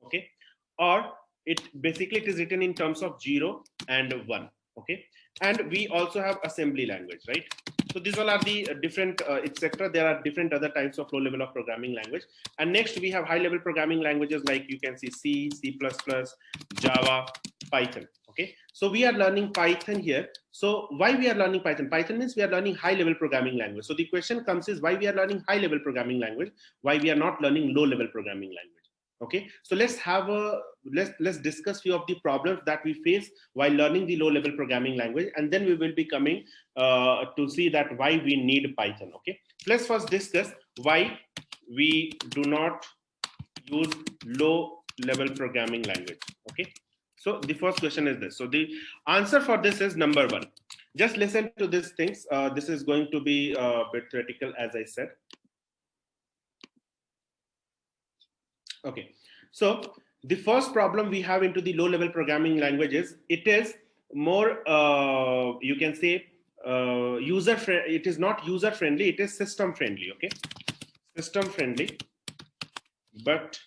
Okay, or it is written in terms of 0 and 1. Okay, and we also have assembly language, right? So these all are the different etc. There are different other types of low level of programming language. And next we have high level programming languages, like you can see C++, Java, Python. Okay, so we are learning Python here. So why we are learning Python? Python means we are learning high level programming language. So the question comes is why we are learning high level programming language, why we are not learning low level programming language. Okay, so let's discuss few of the problems that we face while learning the low level programming language, and then we will be coming to see that why we need Python. Okay, let's first discuss why we do not use low level programming language. Okay, so the first question is this. So the answer for this is number one. Just listen to these things. This is going to be a bit theoretical, as I said. Okay, so the first problem we have into the low-level programming languages, it is more, you can say, it is not user-friendly, it is system-friendly, okay? System-friendly, but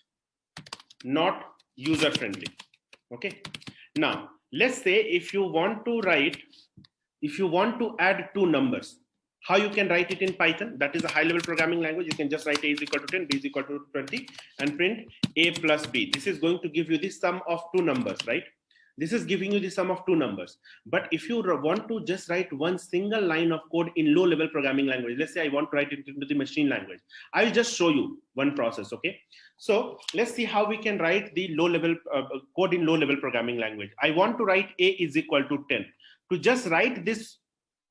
not user-friendly, okay? Now, let's say if you want to add two numbers, how you can write it in Python? That is a high-level programming language. You can just write a is equal to 10, b is equal to 20, and print a plus b. This is going to give you the sum of two numbers, right? This is giving you the sum of two numbers. But if you want to just write one single line of code in low-level programming language, let's say I want to write it into the machine language, I will just show you one process, okay? So let's see how we can write the low-level code in low-level programming language. I want to write a is equal to 10. To just write this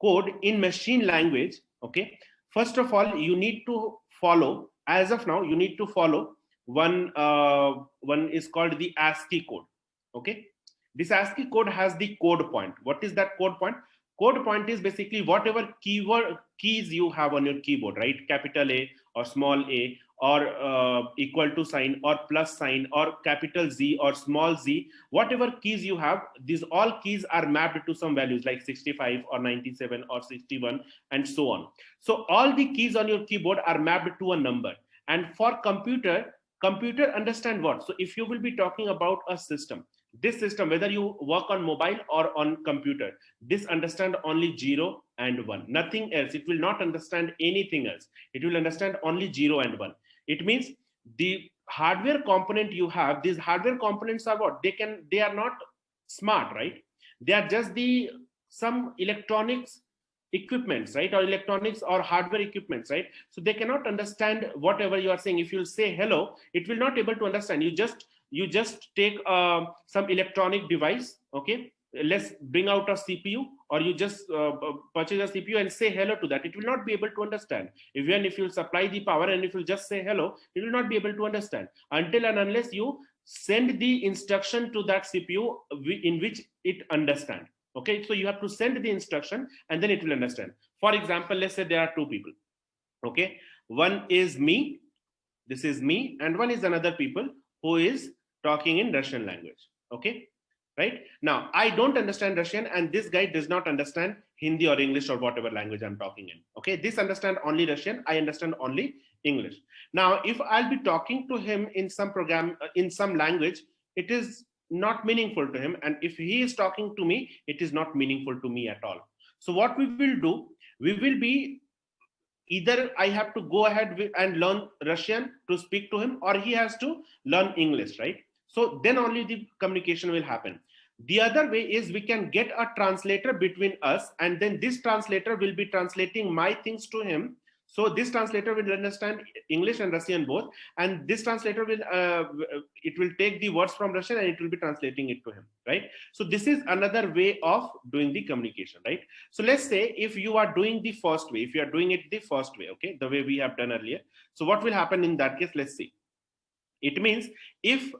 code in machine language, okay, first of all you need to follow, as of now you need to follow one is called the Ascii code, okay? This Ascii code has the code point. What is that code point? Code point is basically whatever keys you have on your keyboard, right? Capital A or small a, or equal to sign, or plus sign, or capital Z or small z, whatever keys you have, these all keys are mapped to some values like 65 or 97 or 61 and so on. So all the keys on your keyboard are mapped to a number. And for computer understand what? So if you will be talking about a system, this system, whether you work on mobile or on computer, this understand only 0 and 1, nothing else. It will not understand anything else. It will understand only 0 and 1. It means the hardware component you have, these hardware components are what? They are not smart, right? They are just some electronics equipments, right? Or electronics or hardware equipments, right? So they cannot understand whatever you are saying. If you say hello, it will not able to understand. You just take some electronic device, okay? Let's bring out a CPU, or you just purchase a CPU and say hello to that. It will not be able to understand. Even if you supply the power and if you just say hello, it will not be able to understand until and unless you send the instruction to that CPU in which it understands. Okay, so you have to send the instruction and then it will understand. For example, let's say there are two people. Okay, one is me, this is me, and one is another people who is talking in Russian language. Okay, right? Now I don't understand Russian and this guy does not understand Hindi or English or whatever language I'm talking in. Okay, this understand only Russian, I understand only English. Now if I'll be talking to him in some program, in some language, it is not meaningful to him, and if he is talking to me, it is not meaningful to me at all. So what we will do, we will be either I have to go ahead and learn Russian to speak to him, or he has to learn English, right? So then only the communication will happen. The other way is we can get a translator between us, and then this translator will be translating my things to him. So this translator will understand English and Russian both, and this translator will it will take the words from Russian and it will be translating it to him, right? So this is another way of doing the communication, right? So let's say if you are doing the first way, if you are doing it the first way, okay, the way we have done earlier. So what will happen in that case? Let's see. It means if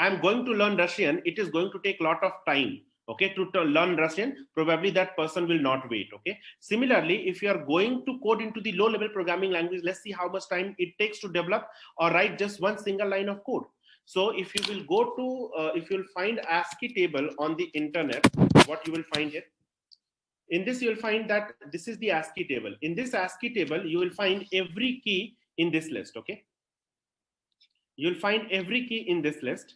I'm going to learn Russian, it is going to take a lot of time. Okay, to learn Russian, probably that person will not wait. Okay, similarly, if you are going to code into the low-level programming language, let's see how much time it takes to develop or write just one single line of code. So if you will go to, if you'll find Ascii table on the internet, what you will find here? In this, you will find that this is the Ascii table. In this Ascii table, you will find every key in this list. Okay, you'll find every key in this list.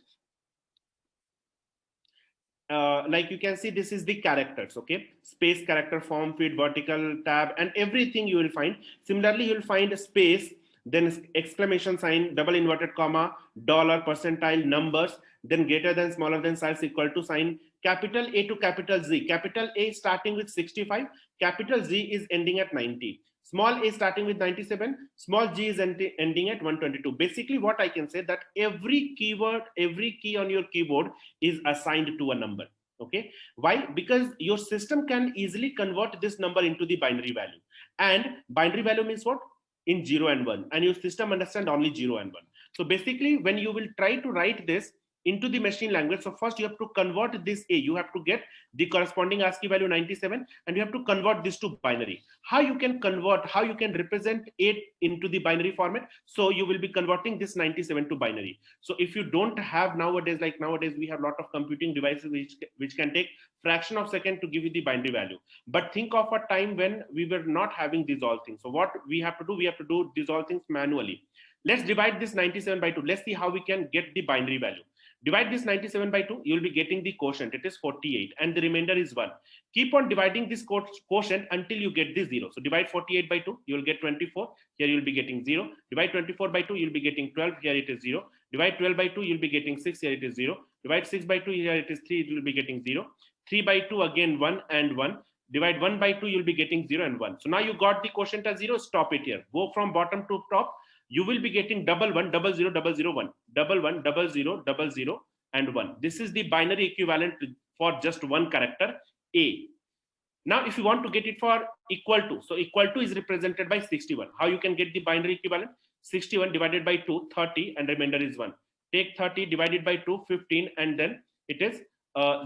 Like you can see, this is the characters, okay? Space, character, form, feed, vertical, tab, and everything you will find. Similarly, you'll find a space, then exclamation sign, double inverted comma, dollar, percentile, numbers, then greater than, smaller than, size, equal to sign, capital A to capital Z. Capital A starting with 65, capital Z is ending at 90. Small a starting with 97, small g is ending at 122. Basically, what I can say that every keyword, every key on your keyboard is assigned to a number. Okay, why? Because your system can easily convert this number into the binary value, and binary value means what? In 0 and 1, and your system understand only 0 and 1. So basically, when you will try to write this into the machine language. So first you have to convert this A. You have to get the corresponding ASCII value 97, and you have to convert this to binary. How you can convert, how you can represent 8 into the binary format? So you will be converting this 97 to binary. So if you don't have nowadays, like nowadays we have a lot of computing devices which can take fraction of second to give you the binary value. But think of a time when we were not having these all things. So what we have to do, we have to do these all things manually. Let's divide this 97 by 2. Let's see how we can get the binary value. Divide this 97 by 2, you will be getting the quotient. It is 48 and the remainder is 1. Keep on dividing this quotient until you get the 0. So divide 48 by 2, you will get 24. Here you will be getting 0. Divide 24 by 2, you will be getting 12. Here it is 0. Divide 12 by 2, you will be getting 6. Here it is 0. Divide 6 by 2, here it is 3. It will be getting 0. 3 by 2, again 1 and 1. Divide 1 by 2, you will be getting 0 and 1. So now you got the quotient as 0. Stop it here. Go from bottom to top. You will be getting 1 1 0 0 0 0 1, 1 1 0 0 0 0 and 1. This is the binary equivalent for just one character A. Now if you want to get it for equal to, so equal to is represented by 61. How you can get the binary equivalent? 61 divided by 2, 30, and remainder is 1. Take 30 divided by 2, 15, and then it is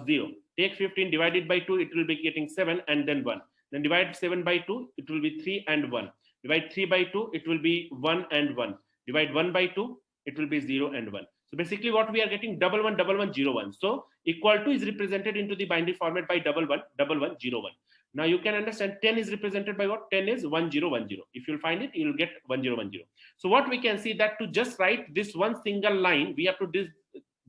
0. Take 15 divided by 2, it will be getting 7 and then 1. Then divide 7 by 2, it will be 3 and 1. Divide 3 by 2, it will be 1 and 1. Divide 1 by 2, it will be 0 and 1. So basically what we are getting 1 1 1 1 0 1. So equal to is represented into the binary format by 1 1 1 1 0 1. Now you can understand 10 is represented by what? 10 is 1 0 1 0. If you'll find it, you'll get 1 0 1 0. So what we can see that to just write this one single line, we have to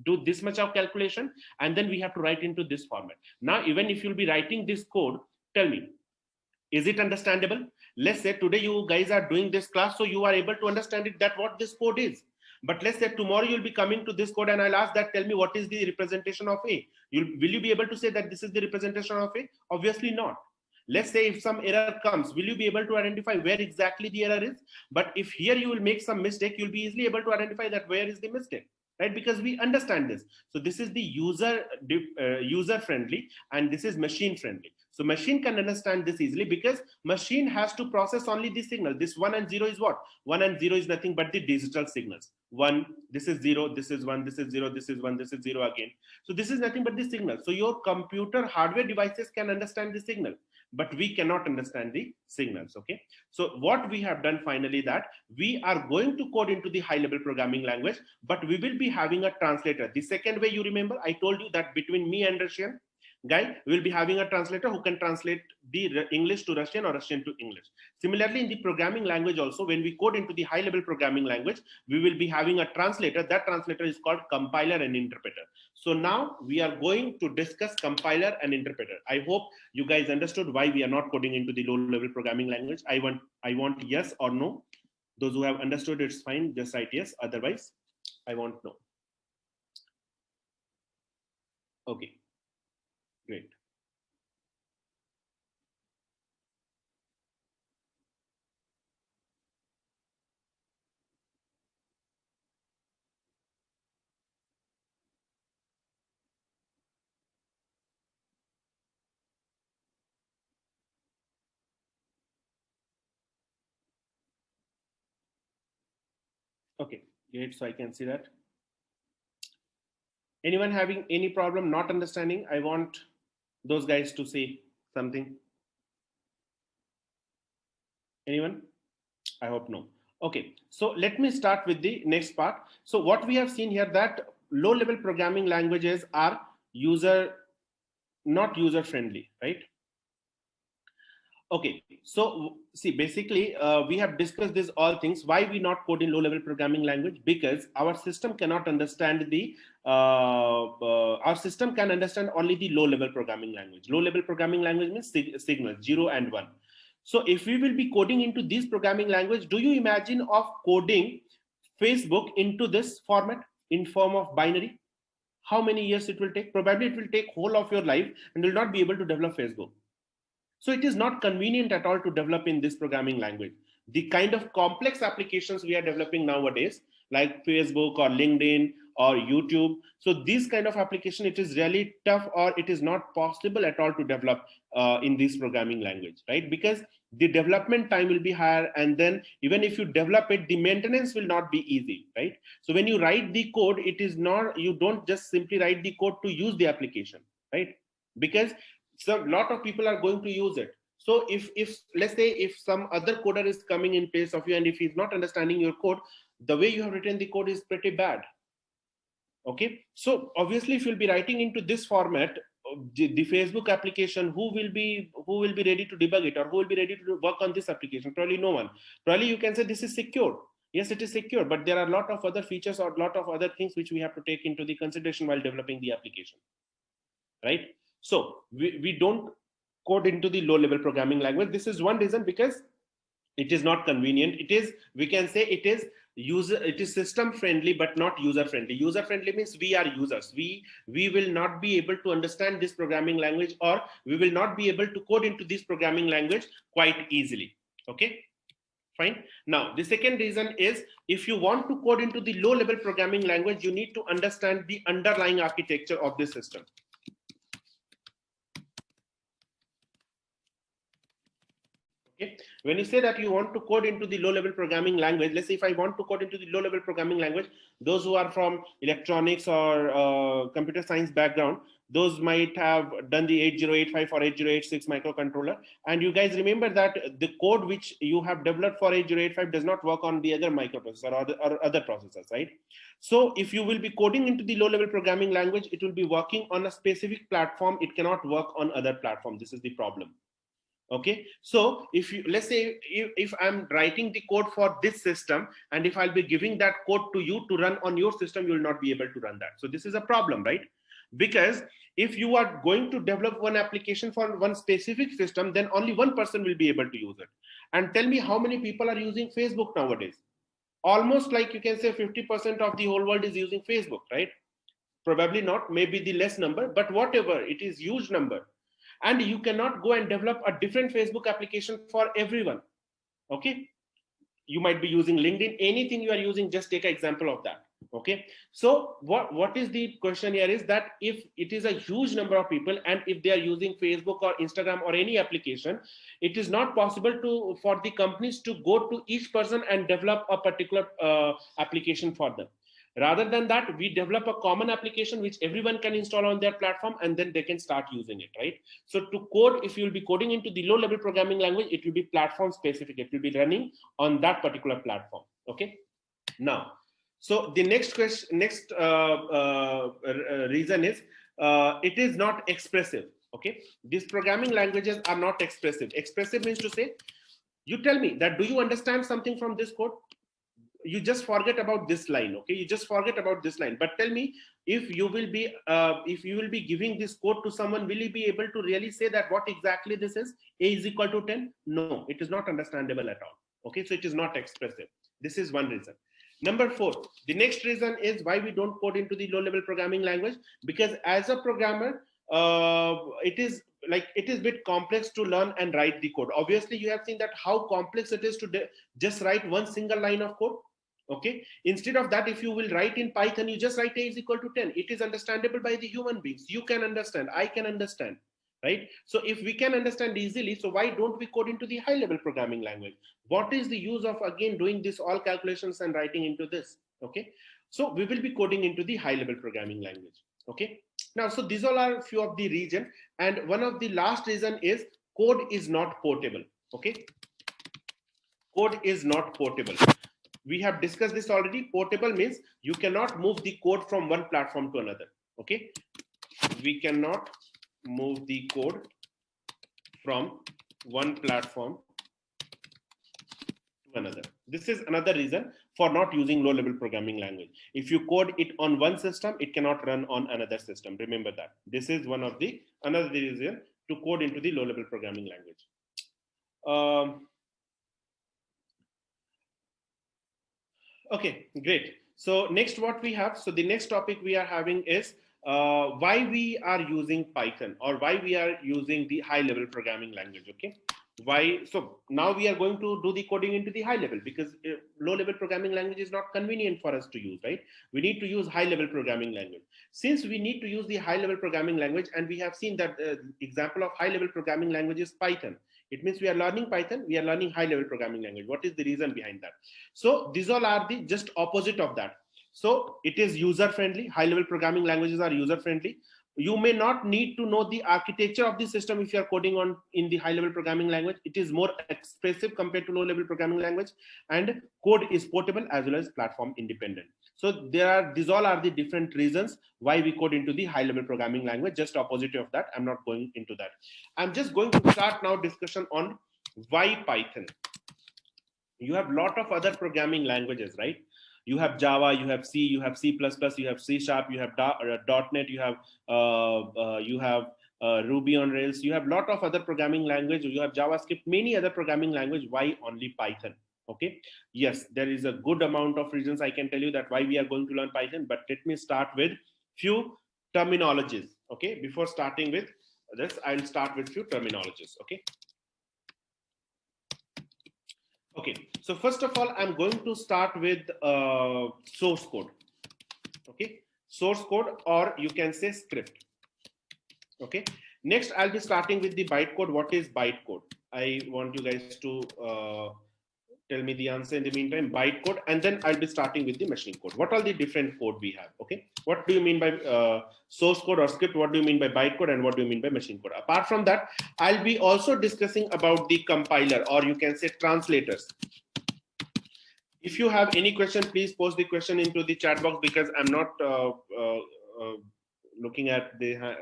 do this much of calculation, and then we have to write into this format. Now even if you'll be writing this code, tell me, is it understandable? Let's say today you guys are doing this class, so you are able to understand it, that what this code is. But let's say tomorrow you'll be coming to this code and I'll ask that, tell me what is the representation of A. Will you be able to say that this is the representation of A? Obviously not. Let's say if some error comes, will you be able to identify where exactly the error is? But if here you will make some mistake, you'll be easily able to identify that where is the mistake, right? Because we understand this. So this is the user friendly and this is machine friendly. So machine can understand this easily because machine has to process only the signal. This 1 and 0 is what? 1 and 0 is nothing but the digital signals. 1, this is 0, this is 1, this is 0, this is 1, this is 0 again. So this is nothing but the signal. So your computer hardware devices can understand the signal, but we cannot understand the signals, okay? So what we have done finally, that we are going to code into the high level programming language, but we will be having a translator. The second way, you remember, I told you that between me and Russian guy, we will be having a translator who can translate the English to Russian or Russian to English. Similarly, in the programming language also, when we code into the high level programming language, we will be having a translator. That translator is called compiler and interpreter. So now we are going to discuss compiler and interpreter. I hope you guys understood why we are not coding into the low level programming language. I want yes or no. Those who have understood, it's fine, just write yes. Otherwise, I want no. Okay. Great. Okay, great. So I can see that. Anyone having any problem not understanding? I want those guys to say something. Anyone? I hope no. Okay, so let me start with the next part. So what we have seen here, that low level programming languages are not user friendly, right? Okay, so see, basically we have discussed this all things. Why we not code in low level programming language? Because our system cannot understand the our system can understand only the low level programming language. Low level programming language means signals 0 and 1. So if we will be coding into this programming language, do you imagine of coding Facebook into this format in form of binary? How many years it will take? Probably it will take whole of your life and will not be able to develop Facebook. So it is not convenient at all to develop in this programming language. The kind of complex applications we are developing nowadays, like Facebook or LinkedIn or YouTube. So these kind of application, it is really tough, or it is not possible at all to develop in this programming language, right? Because the development time will be higher, and then even if you develop it, the maintenance will not be easy, right? So when you write the code, it is not, you don't just simply write the code to use the application, right? Because so a lot of people are going to use it. So if let's say if some other coder is coming in place of you, and if he's not understanding your code, the way you have written the code is pretty bad. Okay, so obviously if you'll be writing into this format, the Facebook application, who will be ready to debug it, or who will be ready to work on this application? Probably no one. Probably you can say this is secure. Yes, it is secure, but there are a lot of other features or a lot of other things which we have to take into the consideration while developing the application, right? So we don't code into the low level programming language. This is one reason, because it is not convenient. It is, we can say it is system friendly but not user friendly. User friendly means we are users, we will not be able to understand this programming language, or we will not be able to code into this programming language quite easily. Okay, fine. Now the second reason is, if you want to code into the low level programming language, you need to understand the underlying architecture of the system. Okay. When you say that you want to code into the low-level programming language, let's say if I want to code into the low-level programming language, those who are from electronics or computer science background, those might have done the 8085 or 8086 microcontroller. And you guys remember that the code which you have developed for 8085 does not work on the other microprocessor or other processors, right? So if you will be coding into the low-level programming language, it will be working on a specific platform. It cannot work on other platform. This is the problem. Okay, so if you, let's say if I'm writing the code for this system, and if I'll be giving that code to you to run on your system, you will not be able to run that. So this is a problem, right? Because if you are going to develop one application for one specific system, then only one person will be able to use it. And tell me how many people are using Facebook nowadays? Almost, like you can say 50% of the whole world is using Facebook, right? Probably not, maybe the less number, but whatever, it is huge number. And you cannot go and develop a different Facebook application for everyone. Okay, you might be using LinkedIn, anything you are using, just take an example of that. Okay, so what is the question here is that if it is a huge number of people, and if they are using Facebook or Instagram or any application, it is not possible for the companies to go to each person and develop a particular application for them. Rather than that, we develop a common application which everyone can install on their platform, and then they can start using it, right? So to code, if you will be coding into the low level programming language, it will be platform specific. It will be running on that particular platform. Okay. Now, so the next question, reason is it is not expressive. Okay. These programming languages are not expressive. Expressive means to say, you tell me that, do you understand something from this code? You just forget about this line. Okay, you just forget about this line, but tell me, if you will be giving this code to someone, will he be able to really say that what exactly this is? A is equal to 10? No, it is not understandable at all. Okay, so it is not expressive. This is one reason. Number 4, the next reason is why we don't code into the low level programming language, because as a programmer, it is a bit complex to learn and write the code. Obviously you have seen that how complex it is to just write one single line of code. Okay, instead of that, if you will write in Python, you just write a is equal to 10. It is understandable by the human beings. You can understand, I can understand, right? So if we can understand easily, so why don't we code into the high level programming language? What is the use of again doing this all calculations and writing into this? Okay, so we will be coding into the high level programming language. Okay, now so these all are a few of the reason, and one of the last reason is code is not portable. Okay, code is not portable. We have discussed this already. Portable means you cannot move the code from one platform to another. Okay, we cannot move the code from one platform to another. This is another reason for not using low level programming language. If you code it on one system, it cannot run on another system. Remember that. This is one of the another reason to code into the low level programming language. Okay, great. So next what we have, so the next topic we are having is why we are using Python, or why we are using the high level programming language. Okay, Why? So now we are going to do the coding into the high level, because low level programming language is not convenient for us to use, right? We need to use high level programming language. Since we need to use the high level programming language, and we have seen that example of high level programming language is Python. It means we are learning Python, we are learning high level programming language. What is the reason behind that? So these all are the just opposite of that. So it is user friendly. High level programming languages are user friendly. You may not need to know the architecture of the system if you are coding on in the high level programming language. It is more expressive compared to low level programming language, and code is portable as well as platform independent. So these all are the different reasons why we code into the high level programming language. Just opposite of that, I'm not going into that. I'm just going to start now discussion on why Python. You have lot of other programming languages, right? You have Java, you have C, you have C++, you have C#, you have .NET, you have Ruby on Rails. You have lot of other programming language. You have JavaScript, many other programming language. Why only Python? Okay, yes, there is a good amount of reasons I can tell you that why we are going to learn Python. But let me start with few terminologies. Okay, before starting with this, I'll start with few terminologies. Okay. Okay, so first of all, I'm going to start with source code. Okay, source code, or you can say script. Okay, next I'll be starting with the bytecode. What is bytecode? I want you guys to tell me the answer in the meantime. Bytecode, and then I'll be starting with the machine code. What are the different code we have? Okay, what do you mean by source code or script? What do you mean by bytecode, and what do you mean by machine code? Apart from that, I'll be also discussing about the compiler, or you can say translators. If you have any question, please post the question into the chat box, because I'm not looking at the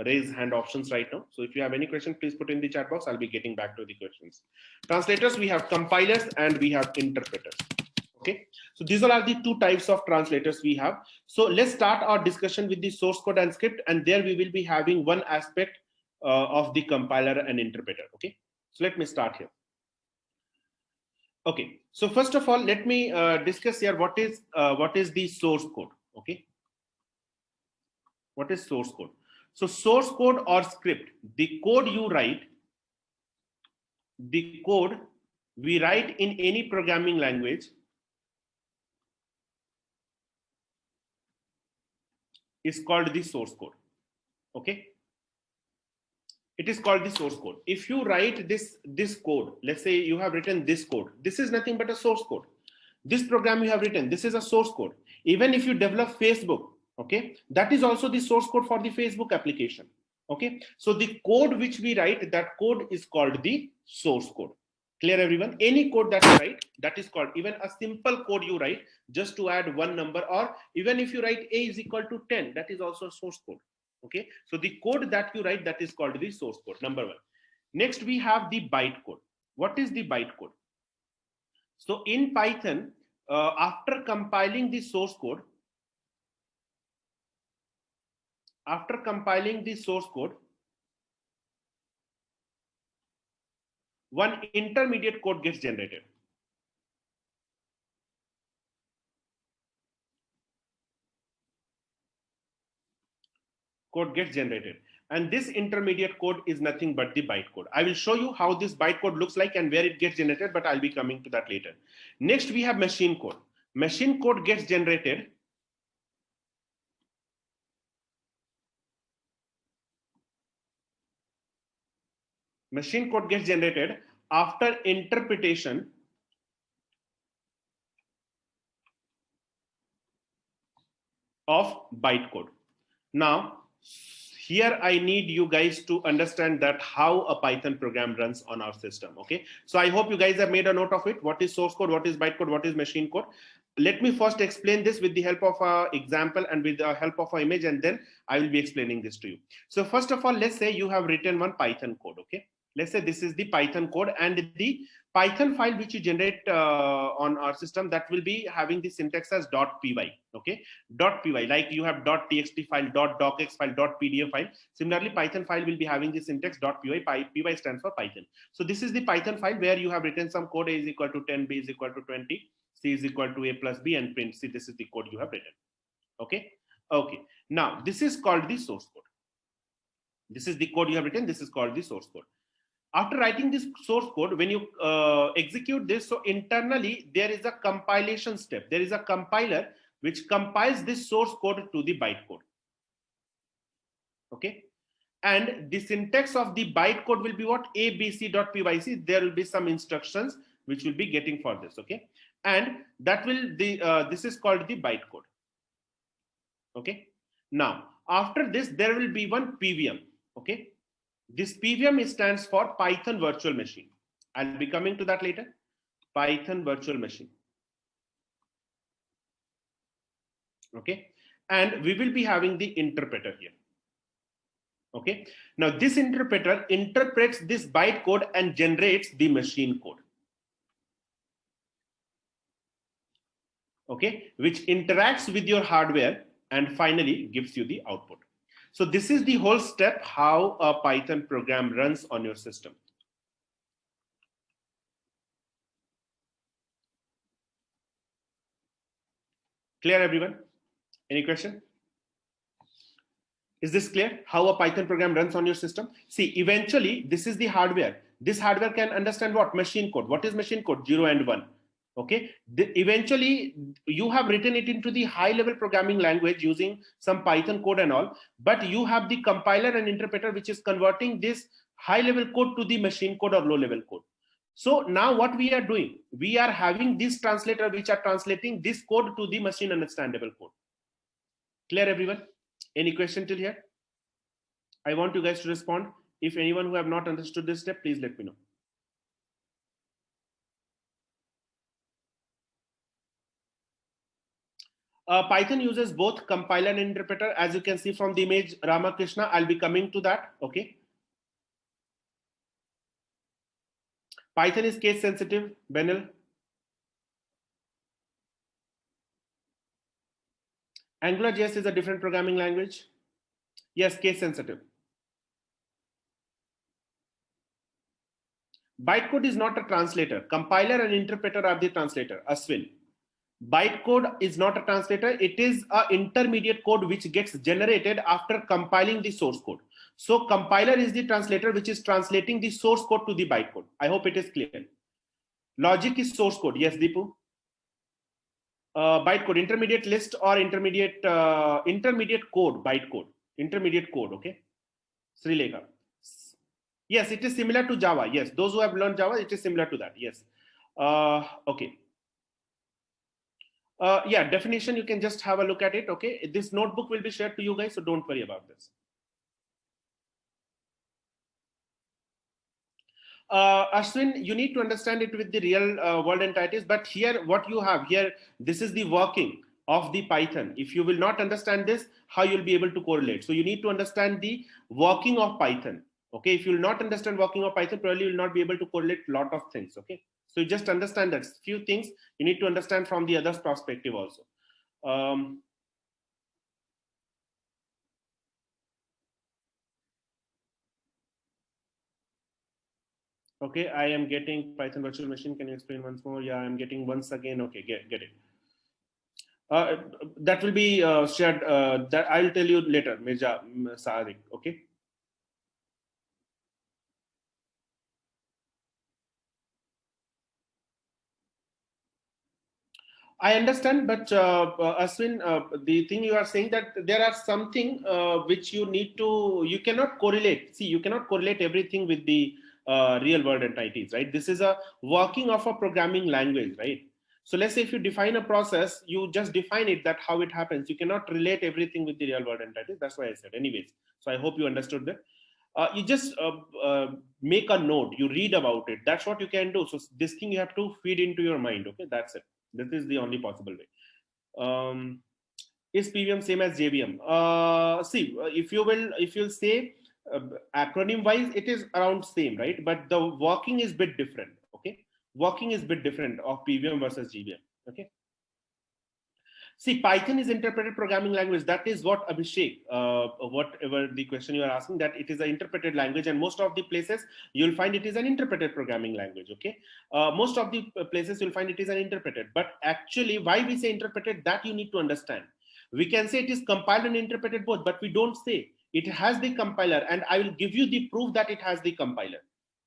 raise hand options right now. So if you have any question, please put in the chat box. I'll be getting back to the questions. Translators, we have compilers and we have interpreters. Okay, so these are the two types of translators we have. So let's start our discussion with the source code and script, and there we will be having one aspect of the compiler and interpreter. Okay, so let me start here. Okay, so first of all, let me discuss here what is the source code. Okay, what is source code? So source code or script, the code you write, the code we write in any programming language is called the source code. Okay, it is called the source code. If you write this code, let's say you have written this code, this is nothing but a source code. This program you have written, this is a source code. Even if you develop Facebook, okay, that is also the source code for the Facebook application. Okay, so the code which we write, that code is called the source code. Clear, everyone? Any code that you write, that is called, even a simple code you write just to add one number, or even if you write a is equal to 10, that is also a source code. Okay, so the code that you write, that is called the source code, number one. Next, we have the byte code. What is the byte code? So in Python, after compiling the source code, one intermediate code gets generated. And this intermediate code is nothing but the bytecode. I will show you how this bytecode looks like and where it gets generated, but I'll be coming to that later. Next, we have machine code. Machine code gets generated after interpretation of bytecode. Now, here I need you guys to understand that how a Python program runs on our system. Okay, so I hope you guys have made a note of it. What is source code? What is bytecode? What is machine code? Let me first explain this with the help of an example and with the help of an image, and then I will be explaining this to you. So first of all, let's say you have written one Python code. Okay, let's say this is the Python code, and the Python file which you generate on our system, that will be having the syntax as .py. Okay, .py, like you have .txt file, .docx file, .pdf file. Similarly, Python file will be having the syntax .py. Py stands for Python. So this is the Python file where you have written some code. A is equal to 10, b is equal to 20, c is equal to a plus b, and print c. This is the code you have written. Okay. Okay. Now this is called the source code. This is the code you have written. This is called the source code. After writing this source code, when you execute this, so internally there is a compilation step. There is a compiler which compiles this source code to the bytecode. Okay. And the syntax of the bytecode will be what? abc.pyc. There will be some instructions which will be getting for this. Okay. And that will this is called the bytecode. Okay. Now, after this, there will be one PVM. Okay. This PVM stands for Python Virtual Machine. I'll be coming to that later. Python Virtual Machine. Okay. And we will be having the interpreter here. Okay. Now, this interpreter interprets this bytecode and generates the machine code. Okay. Which interacts with your hardware and finally gives you the output. So this is the whole step how a Python program runs on your system. Clear, everyone? Any question? Is this clear? How a Python program runs on your system? See, eventually, this is the hardware. This hardware can understand what? Machine code. What is machine code? 0 and 1. Okay. Eventually, you have written it into the high-level programming language using some Python code and all, but you have the compiler and interpreter which is converting this high-level code to the machine code or low-level code. So now what we are doing, we are having this translator which are translating this code to the machine understandable code. Clear, everyone? Any question till here? I want you guys to respond. If anyone who have not understood this step, please let me know. Python uses both compiler and interpreter. As you can see from the image, Ramakrishna, I'll be coming to that. Okay. Python is case sensitive, Benel. AngularJS is a different programming language. Yes, case sensitive. Bytecode is not a translator. Compiler and interpreter are the translator. Aswin. Bytecode is not a translator. It is an intermediate code which gets generated after compiling the source code. So compiler is the translator which is translating the source code to the bytecode. I hope it is clear. Logic is source code. Yes, Deepu. Bytecode, intermediate list or intermediate code, bytecode, intermediate code. Okay. Srilekha. Yes, it is similar to Java. Yes, those who have learned Java, it is similar to that. Yes. Okay. Yeah, definition, you can just have a look at it. Okay, this notebook will be shared to you guys, so don't worry about this. Ashwin, you need to understand it with the real world entities, but here what you have here, this is the working of the Python. If you will not understand this, how you'll be able to correlate? So you need to understand the working of Python. Okay, if you will not understand working of Python, probably you will not be able to correlate a lot of things. Okay. So you just understand that few things you need to understand from the other's perspective also. Okay, I am getting Python virtual machine. Can you explain once more? Yeah, I'm getting once again. Okay, get it. That will be shared. That I'll tell you later, Mirza Saadik. Okay. I understand, but Aswin, the thing you are saying that there are something which you need to, you cannot correlate. See, you cannot correlate everything with the real world entities, right? This is a working of a programming language, right? So let's say if you define a process, you just define it that how it happens. You cannot relate everything with the real world entities. That's why I said anyways. So I hope you understood that. You just make a note, you read about it. That's what you can do. So this thing you have to feed into your mind. Okay, that's it. This is the only possible way. Is PVM same as JVM? See, if you'll say acronym wise, it is around same, right? But the working is bit different. Okay, working is bit different of PVM versus JVM. Okay. See, Python is interpreted programming language. That is what Abhishek, whatever the question you are asking, that it is an interpreted language, and most of the places you'll find it is an interpreted programming language. Okay, most of the places you'll find it is an interpreted, but actually, why we say interpreted, that you need to understand. We can say it is compiled and interpreted both, but we don't say it has the compiler, and I will give you the proof that it has the compiler.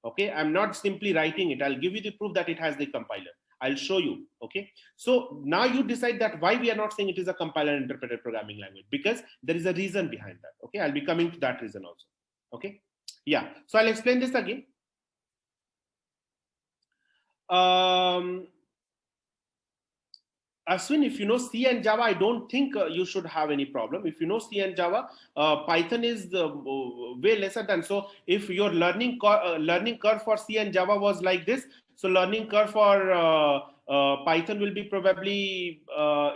Okay, I'm not simply writing it. I'll give you the proof that it has the compiler. I'll show you. Okay, so now you decide that why we are not saying it is a compiler interpreted programming language, because there is a reason behind that. Okay, I'll be coming to that reason also. Okay, yeah, so I'll explain this again. Ashwin, if you know C and Java, I don't think you should have any problem. If you know C and Java, Python is way lesser than. So if your learning curve for C and Java was like this, so learning curve for Python will be probably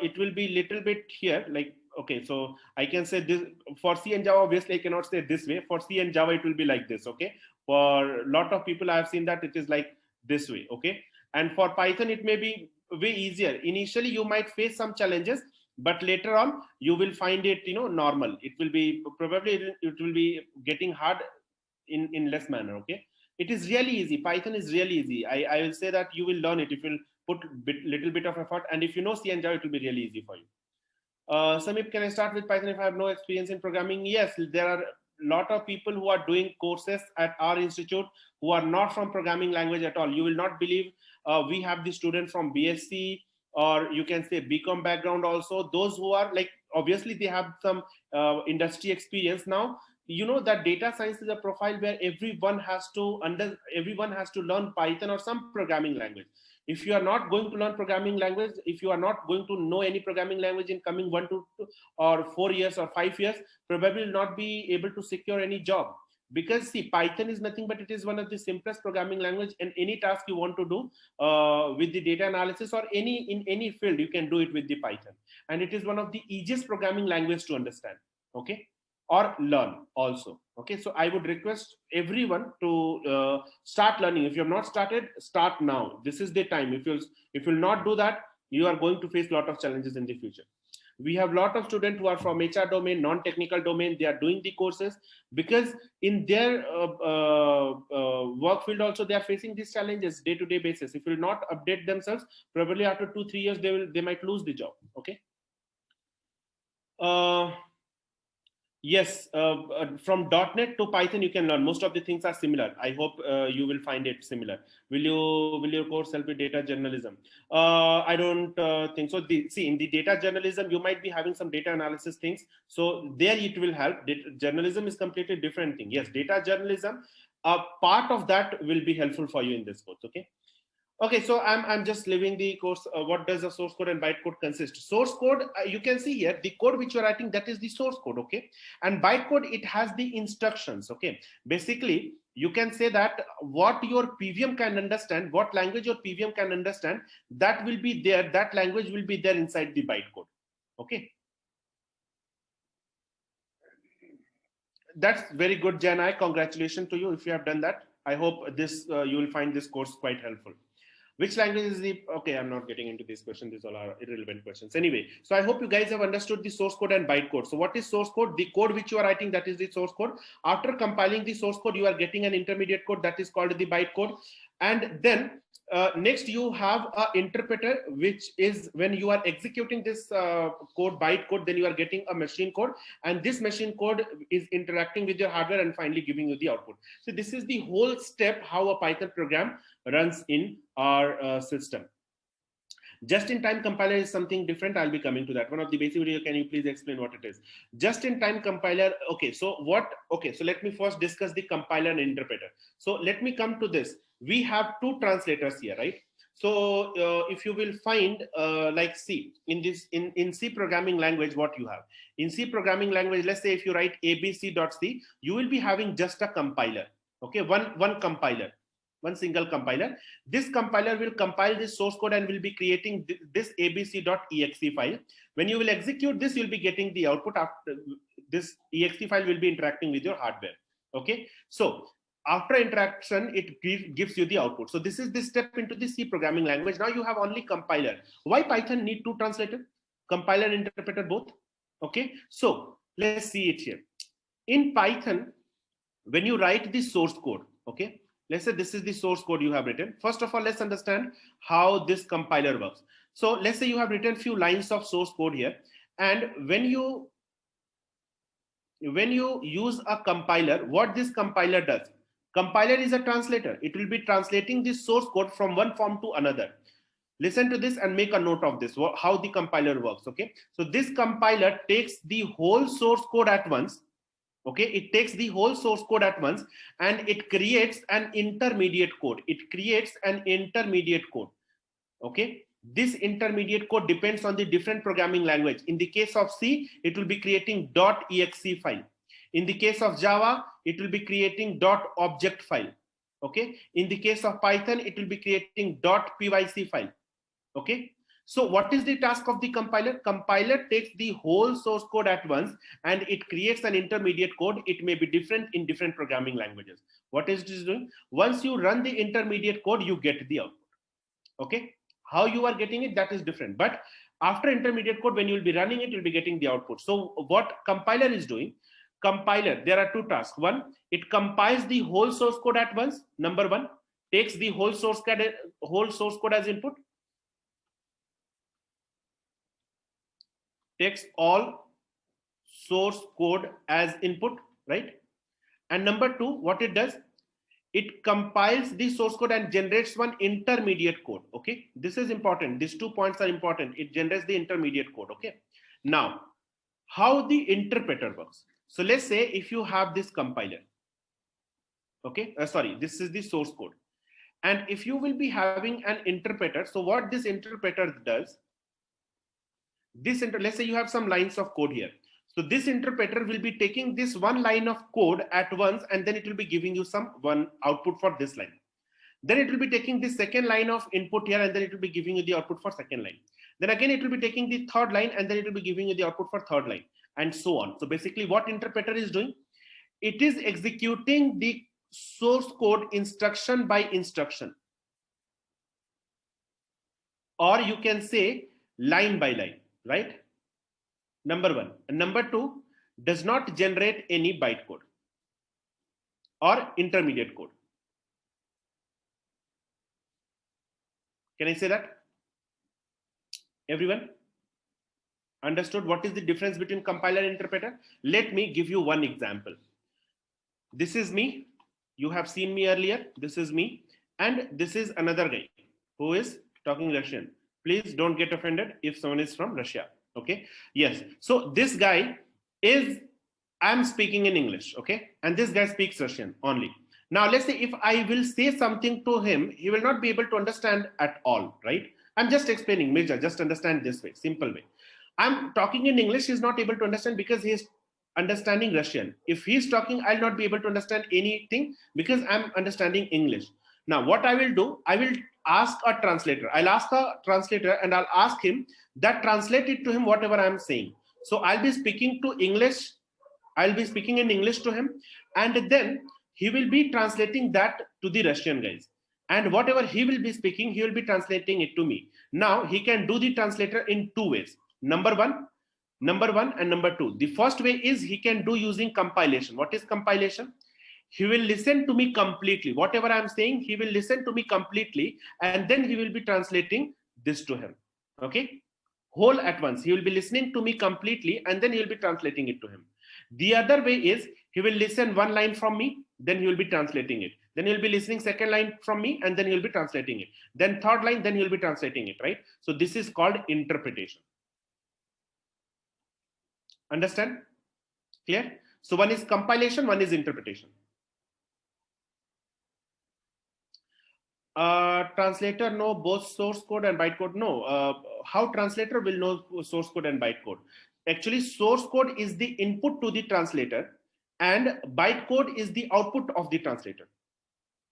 it will be little bit here. Like, okay, so I can say this for C and Java. Obviously, I cannot say this way. For C and Java, it will be like this. Okay, for a lot of people, I have seen that it is like this way. Okay, and for Python, it may be way easier. Initially you might face some challenges, but later on you will find it, you know, normal. It will be probably it will be getting hard in less manner. Okay, it is really easy. Python is really easy. I will say that you will learn it if you put little bit of effort, and if you know C and Java, it will be really easy for you. Samip, can I start with Python if I have no experience in programming? Yes, there are a lot of people who are doing courses at our institute who are not from programming language at all. You will not believe we have the student from BSc, or you can say BCom background also. Those who are like, obviously they have some industry experience. Now, you know that data science is a profile where everyone has to learn Python or some programming language. If you are not going to learn programming language, if you are not going to know any programming language in coming 1 to 2 or 4 years or 5 years, probably will not be able to secure any job. Because see, Python is nothing but it is one of the simplest programming language, and any task you want to do with the data analysis or in any field, you can do it with the Python. And it is one of the easiest programming language to understand. Okay, or learn also. Okay, so I would request everyone to start learning. If you have not started, start now. This is the time. If you'll not do that, you are going to face a lot of challenges in the future. We have a lot of students who are from HR domain, non-technical domain. They are doing the courses because in their work field also they are facing these challenges day-to-day basis. If you will not update themselves, probably after 2-3 years they might lose the job. Okay. Yes, from .NET to Python you can learn. Most of the things are similar. I hope you will find it similar. Will your course help with data journalism? I don't think so. See, in the data journalism, you might be having some data analysis things. So there it will help. Journalism is completely different thing. Yes, data journalism, a part of that will be helpful for you in this course. Okay. Okay, so I'm just leaving the course. What does the source code and bytecode consist? Source code, you can see here, the code which you're writing, that is the source code, okay? And bytecode, it has the instructions, okay? Basically, you can say that what your PVM can understand, what language your PVM can understand, that will be there, that language will be there inside the bytecode, okay? That's very good, Janai. Congratulations to you if you have done that. I hope this you will find this course quite helpful. Which language is the, okay, I'm not getting into this question. These all are irrelevant questions. Anyway, so I hope you guys have understood the source code and bytecode. So what is source code? The code which you are writing, that is the source code. After compiling the source code, you are getting an intermediate code that is called the bytecode. And then next you have an interpreter, which is when you are executing this code, bytecode, then you are getting a machine code. And this machine code is interacting with your hardware and finally giving you the output. So this is the whole step how a Python program runs in our system. Just-in-time compiler is something different. I'll be coming to that. One of the basic video, can you please explain what it is? Just-in-time compiler. Okay, so what? Okay, so let me first discuss the compiler and interpreter. So let me come to this. We have two translators here, right? So if you will find like C in this in C programming language, what you have in C programming language, let's say if you write abc.c, you will be having just a compiler. Okay, one compiler. One single compiler. This compiler will compile this source code and will be creating this abc.exe file. When you will execute this, you'll be getting the output. After this exe file will be interacting with your hardware. Okay, so after interaction, it gives you the output. So this is the step into the C programming language. Now you have only compiler. Why Python need two translators? Compiler and interpreter both. Okay, so let's see it here. In Python, when you write the source code, okay, let's say this is the source code you have written. First of all, let's understand how this compiler works. So let's say you have written few lines of source code here, and when you use a compiler, what this compiler does? Compiler is a translator. It will be translating the source code from one form to another. Listen to this and make a note of this, how the compiler works. Okay, so this compiler takes the whole source code at once. Okay, it takes the whole source code at once and it creates an intermediate code. It creates an intermediate code. Okay, this intermediate code depends on the different programming language. In the case of C, it will be creating .exe file. In the case of Java, it will be creating .object file. Okay, in the case of Python, it will be creating .pyc file. Okay, so what is the task of the compiler? Compiler takes the whole source code at once and it creates an intermediate code. It may be different in different programming languages. What is it doing? Once you run the intermediate code, you get the output. Okay, how you are getting it, that is different. But after intermediate code, when you will be running it, you'll be getting the output. So what compiler is doing? Compiler, there are two tasks. One, it compiles the whole source code at once. Number one, takes the whole source code as input. Takes all source code as input, right? And number two, what it does, it compiles the source code and generates one intermediate code. Okay, this is important. These 2 points are important. It generates the intermediate code. Okay, now how the interpreter works. So let's say if you have this compiler, okay, sorry, this is the source code, and if you will be having an interpreter, so what this interpreter does, let's say you have some lines of code here. So this interpreter will be taking this one line of code at once, and then it will be giving you one output for this line. Then it will be taking the second line of input here, and then it will be giving you the output for second line. Then again, it will be taking the third line, and then it will be giving you the output for third line, and so on. So basically what interpreter is doing, it is executing the source code instruction by instruction, or you can say line by line, right? Number one. And number two, does not generate any bytecode or intermediate code. Can I say that? Everyone understood what is the difference between compiler and interpreter? Let me give you one example. This is me. You have seen me earlier. This is me. And this is another guy who is talking Russian. Please don't get offended if someone is from Russia. Okay, yes. So this guy is, I'm speaking in English, okay, and this guy speaks Russian only. Now let's say if I will say something to him, he will not be able to understand at all, right? I'm just explaining, Mirza, just understand this way, simple way. I'm talking in English, he's not able to understand because he's understanding Russian. If he's talking, I'll not be able to understand anything because I'm understanding English. Now what I will do, I will ask a translator. I'll ask a translator and I'll ask him that translate it to him whatever I'm saying. So I'll be speaking to English. I'll be speaking in English to him, and then he will be translating that to the Russian guys. And whatever he will be speaking, he will be translating it to me. Now he can do the translator in two ways. Number one and number two. The first way is he can do using compilation. What is compilation? He will listen to me completely. Whatever I'm saying, he will listen to me completely, and then he will be translating this to him. Okay, whole at once. He will be listening to me completely, and then he will be translating it to him. The other way is he will listen one line from me, then he will be translating it. Then he'll be listening second line from me, and then he'll be translating it. Then third line, then he'll be translating it, right? So this is called interpretation. Understand? Clear? So one is compilation, one is interpretation. Translator know both source code and bytecode? No. How translator will know source code and bytecode? Actually, source code is the input to the translator, and bytecode is the output of the translator.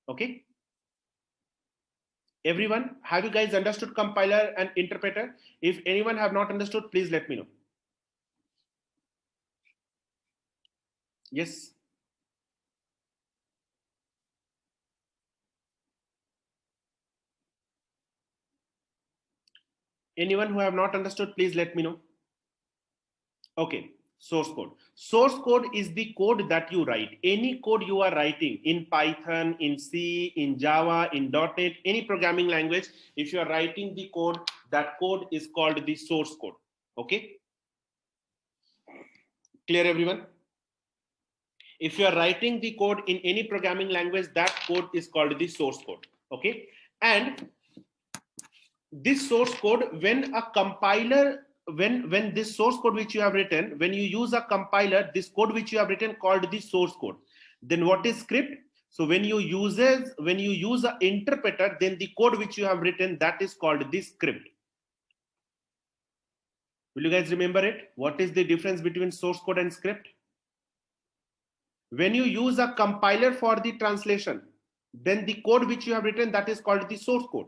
Okay. Everyone, have you guys understood compiler and interpreter? If anyone have not understood, please let me know. Yes. Anyone who have not understood, please let me know. Okay, source code. Source code is the code that you write. Any code you are writing in Python, in C, in Java, in .NET, any programming language, if you are writing the code, that code is called the source code. Okay? Clear, everyone? If you are writing the code in any programming language, that code is called the source code. Okay, and this source code, when a compiler, when this source code which you have written, when you use a compiler, this code which you have written called the source code, then what is script? So when you use an interpreter, then the code which you have written, that is called the script. Will you guys remember it? What is the difference between source code and script? When you use a compiler for the translation, then the code which you have written, that is called the source code.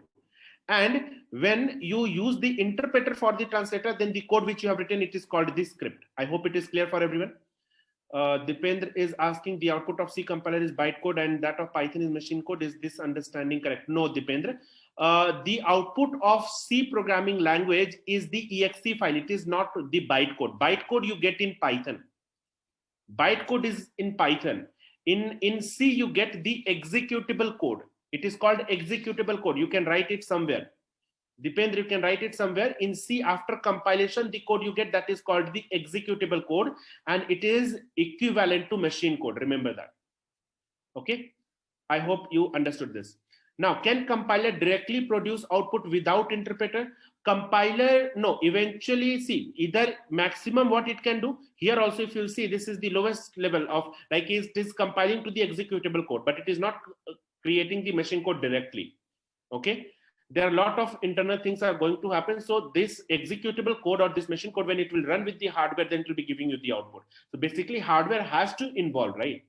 And when you use the interpreter for the translator, then the code which you have written, it is called the script. I hope it is clear for everyone. Dipendra is asking, the output of C compiler is bytecode and that of Python is machine code. Is this understanding correct? No, Dipendra. The output of C programming language is the exe file. It is not the bytecode. Bytecode you get in Python. Bytecode is in Python. In C you get the executable code. It is called executable code. You can write it somewhere. Depends, you can write it somewhere. In C, after compilation, the code you get, that is called the executable code, and it is equivalent to machine code. Remember that. Okay. I hope you understood this. Now, can compiler directly produce output without interpreter? Compiler, no. Eventually, see, either maximum what it can do. Here also, if you'll see, this is the lowest level of, like, it is compiling to the executable code, but it is not creating the machine code directly. Okay. There are a lot of internal things are going to happen. So this executable code or this machine code, when it will run with the hardware, then it will be giving you the output. So basically hardware has to involve, right?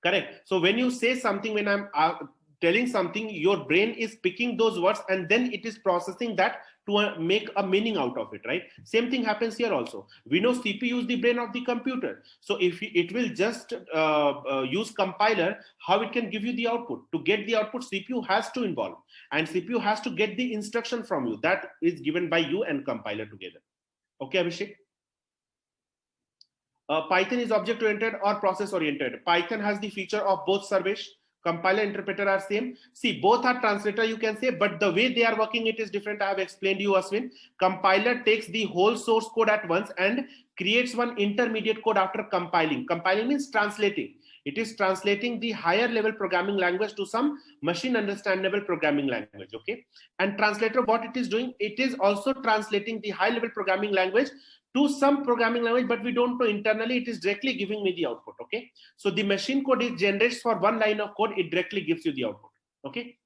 Correct. So when you say something, when I'm telling something, your brain is picking those words and then it is processing that to make a meaning out of it, right? Same thing happens here also. We know CPU is the brain of the computer. So if it will just use compiler, how it can give you the output? To get the output, CPU has to involve, and CPU has to get the instruction from you. That is given by you and compiler together. Okay, Abhishek? Python is object-oriented or process-oriented. Python has the feature of both, Sarvesh. Compiler, interpreter are same. See, both are translator, you can say, but the way they are working, it is different. I have explained you, Aswin. Compiler takes the whole source code at once and creates one intermediate code after compiling. Compiling means translating. It is translating the higher level programming language to some machine understandable programming language, okay? And translator, what it is doing, it is also translating the high level programming language to some programming language, but we don't know internally, it is directly giving me the output, okay? So the machine code it generates for one line of code, it directly gives you the output, okay?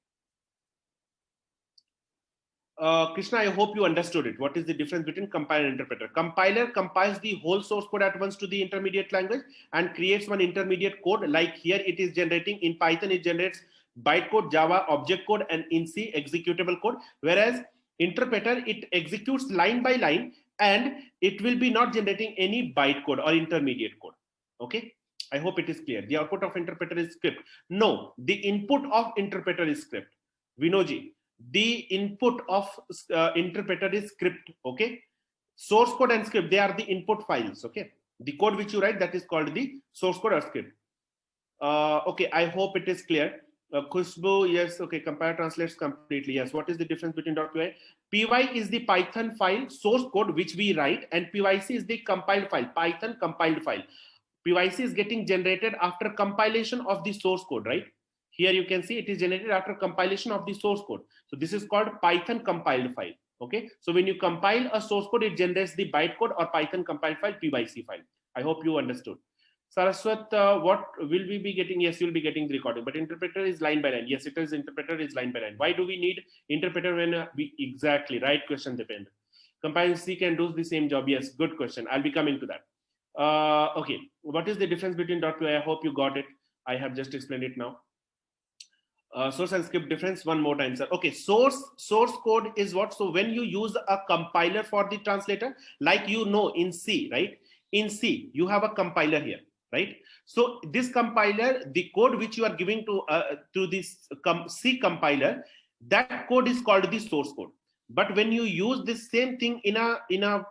Krishna, I hope you understood it. What is the difference between compiler and interpreter? Compiler compiles the whole source code at once to the intermediate language and creates one intermediate code. Like here it is generating, in Python it generates bytecode, Java object code, and in C executable code. Whereas interpreter, it executes line by line and it will be not generating any bytecode or intermediate code. Okay, I hope it is clear. The output of interpreter is script. No, the input of interpreter is script. Vinoji, the input of interpreter is script. Okay, source code and script, they are the input files. Okay, the code which you write, that is called the source code or script. Okay, I hope it is clear. Kushbu, yes, okay, compile translates completely. Yes, what is the difference between .py? Py is the Python file source code which we write, and PYC is the compiled file, Python compiled file. PYC is getting generated after compilation of the source code, right? Here you can see it is generated after compilation of the source code. So this is called Python compiled file. Okay, so when you compile a source code, it generates the bytecode or Python compiled file, PYC file. I hope you understood. Saraswat, what will we be getting? Yes, you'll be getting the recording, but interpreter is line by line. Yes, it is interpreter is line by line. Why do we need interpreter when we exactly right question depend? Compiler C can do the same job. Yes, good question. I'll be coming to that. Okay, what is the difference between .py? I hope you got it. I have just explained it now. Source and script difference one more time, sir. Okay, source code is what? So when you use a compiler for the translator, like you know in C, right? In C, you have a compiler here, right? So this compiler, the code which you are giving to this C compiler, that code is called the source code. But when you use this same thing in a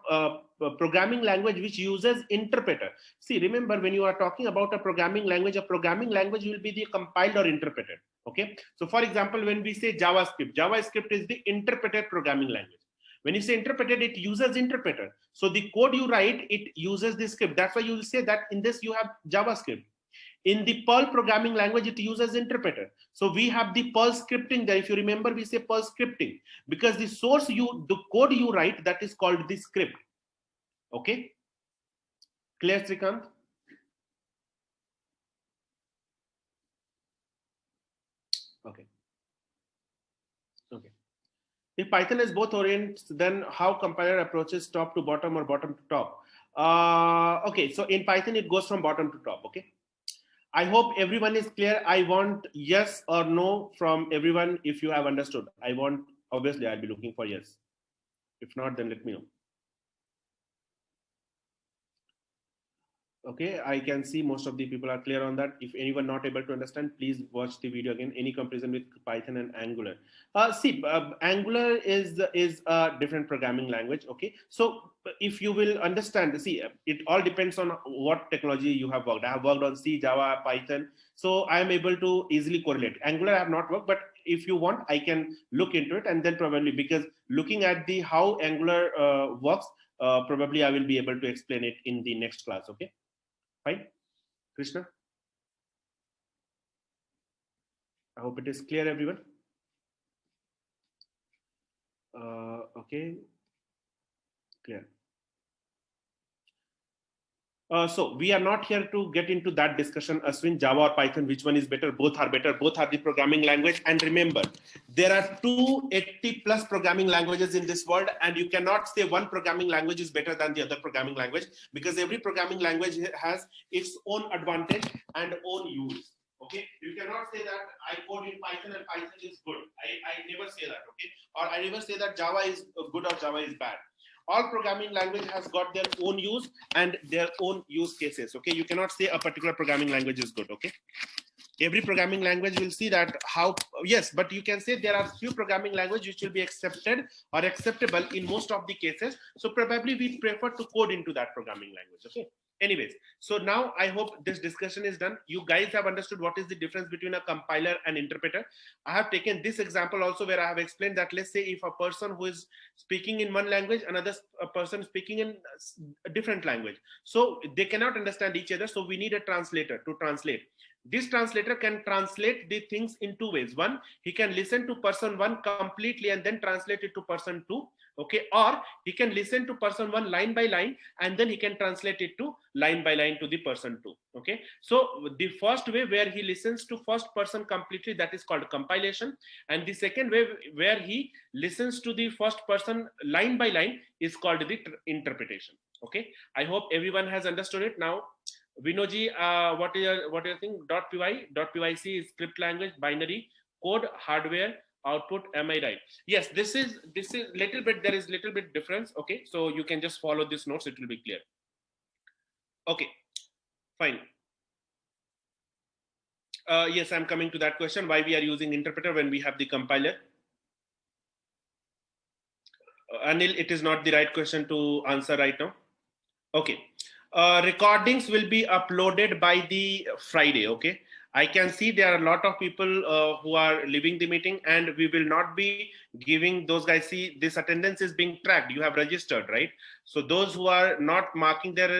programming language which uses interpreter, see, remember when you are talking about a programming language will be the compiled or interpreted. Okay, so for example, when we say JavaScript is the interpreted programming language. When you say interpreted, it uses interpreter. So the code you write, it uses the script. That's why you will say that in this you have JavaScript. In the Perl programming language, it uses interpreter. So we have the Perl scripting there. If you remember, we say Perl scripting because the the code you write, that is called the script. Okay. Clear, Srikanth? Okay. Okay. If Python is both orients, then how compiler approaches top to bottom or bottom to top? Okay, so in Python, it goes from bottom to top. Okay. I hope everyone is clear. I want yes or no from everyone if you have understood. I want, obviously, I'll be looking for yes. If not, then let me know. Okay, I can see most of the people are clear on that. If anyone not able to understand, please watch the video again. Any comparison with Python and Angular? Angular is a different programming language. Okay, so if you will understand, see, it all depends on what technology you have worked. I have worked on C, Java, Python, so I am able to easily correlate. Angular I have not worked, but if you want, I can look into it, and then probably, because looking at the how Angular works, probably I will be able to explain it in the next class. Okay. Fine, Krishna. I hope it is clear, everyone. Okay, clear. So we are not here to get into that discussion, Ashwin, Java or Python, which one is better? Both are better. Both are the programming language. And remember, there are 280 plus programming languages in this world, and you cannot say one programming language is better than the other programming language, because every programming language has its own advantage and own use. Okay, you cannot say that I code in Python and Python is good. I never say that. Okay, or I never say that Java is good or Java is bad. All programming language has got their own use and their own use cases. Okay, you cannot say a particular programming language is good. Okay, every programming language will see that how, yes, but you can say there are few programming languages which will be accepted or acceptable in most of the cases. So probably we prefer to code into that programming language. Okay. Anyways, so now I hope this discussion is done. You guys have understood what is the difference between a compiler and interpreter. I have taken this example also where I have explained that, let's say if a person who is speaking in one language, another person speaking in a different language, so they cannot understand each other. So we need a translator to translate. This translator can translate the things in two ways. One, he can listen to person one completely and then translate it to person two. Okay, or he can listen to person one line by line and then he can translate it to line by line to the person two. Okay, so the first way where he listens to first person completely, that is called compilation, and the second way where he listens to the first person line by line is called the interpretation. Okay, I hope everyone has understood it now. Vinoji, what is your thing? .pyc is script language, binary code, hardware, output. Am I right? Yes, this is little bit, there is little bit difference. Okay, so you can just follow this notes, it will be clear. Okay, fine. Yes, I'm coming to that question, why we are using interpreter when we have the compiler. Anil, it is not the right question to answer right now. Okay. Recordings will be uploaded by the Friday. Okay, I can see there are a lot of people who are leaving the meeting, and we will not be giving those guys. See, this attendance is being tracked. You have registered, right? So those who are not marking their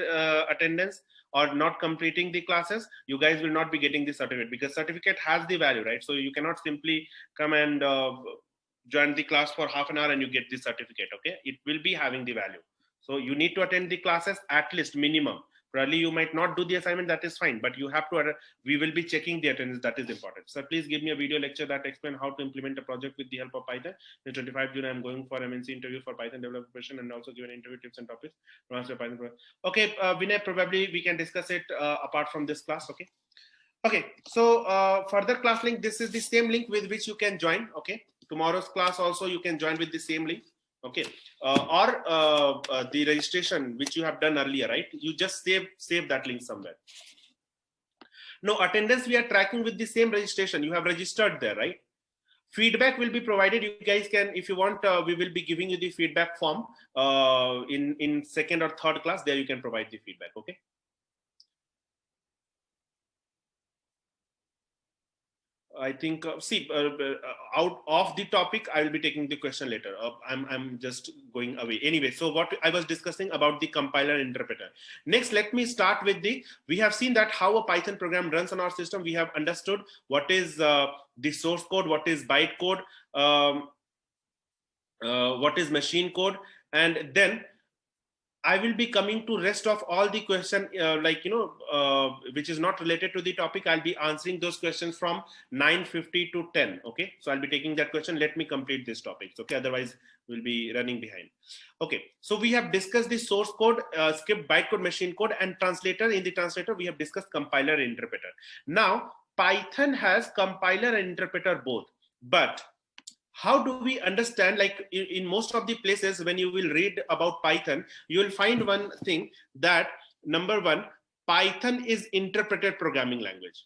attendance or not completing the classes, you guys will not be getting the certificate, because certificate has the value, right? So you cannot simply come and join the class for half an hour and you get the certificate. Okay, it will be having the value. So you need to attend the classes at least minimum. Probably you might not do the assignment, that is fine, but you have to, we will be checking the attendance, that is important. So please give me a video lecture that explain how to implement a project with the help of Python. The 25 June, I'm going for MNC interview for Python development and also give an interview tips and topics. Okay, Vinay, probably we can discuss it apart from this class. Okay. Okay, so further class link, this is the same link with which you can join. Okay, tomorrow's class also you can join with the same link. Okay, or the registration which you have done earlier, right? You just save that link somewhere. No, attendance we are tracking with the same registration. You have registered there, right? Feedback will be provided. You guys can, if you want, we will be giving you the feedback form in second or third class. There you can provide the feedback. Okay. I think, out of the topic, I will be taking the question later. I'm just going away. Anyway, so what I was discussing about the compiler interpreter. Next, let me start with we have seen that how a Python program runs on our system. We have understood what is the source code, what is bytecode, what is machine code, and then I will be coming to rest of all the question, which is not related to the topic. I'll be answering those questions from 9:50 to 10. Okay, so I'll be taking that question. Let me complete this topic. Okay, otherwise we'll be running behind. Okay, so we have discussed the source code, script, bytecode, machine code, and translator. In the translator, we have discussed compiler and interpreter. Now, Python has compiler and interpreter both, but how do we understand, like in most of the places when you will read about Python, you will find one thing that number one, Python is interpreted programming language.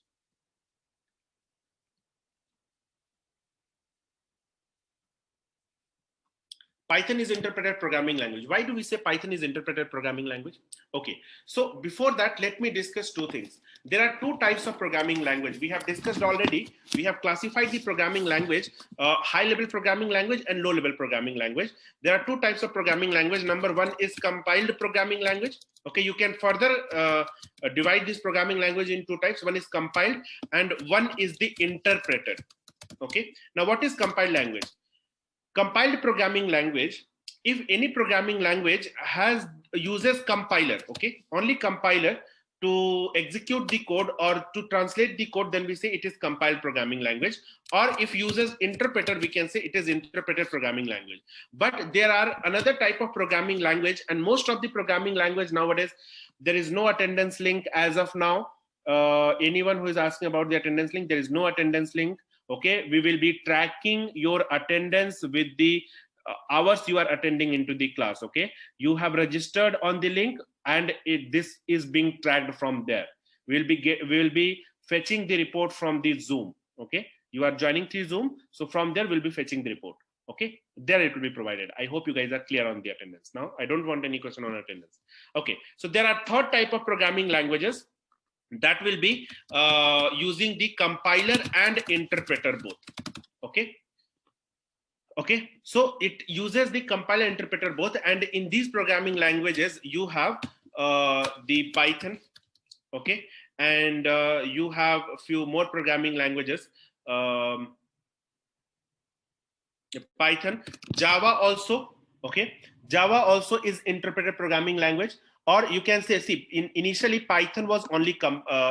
Python is interpreted programming language. Why do we say Python is interpreted programming language? Okay, so before that, let me discuss two things. There are two types of programming language. We have discussed already. We have classified the programming language, high-level programming language and low-level programming language. There are two types of programming language. Number one is compiled programming language. Okay, you can further divide this programming language in two types. One is compiled and one is the interpreted. Okay, now what is compiled language? Compiled programming language, if any programming language uses compiler, okay, only compiler to execute the code or to translate the code, then we say it is compiled programming language. Or if uses interpreter, we can say it is interpreted programming language. But there are another type of programming language, and most of the programming language nowadays, there is no attendance link as of now. Anyone who is asking about the attendance link, there is no attendance link. Okay, we will be tracking your attendance with the hours you are attending into the class. Okay, you have registered on the link, and this is being tracked from there. We will be fetching the report from the Zoom. Okay, you are joining through Zoom, so from there we'll be fetching the report. Okay, there it will be provided. I hope you guys are clear on the attendance. Now I don't want any question on attendance. Okay, so there are third type of programming languages that will be using the compiler and interpreter both. Okay, okay, so it uses the compiler interpreter both, and in these programming languages you have the Python, okay, and you have a few more programming languages, Python, Java also. Okay, Java also is interpreted programming language. Or you can say, see, initially Python was only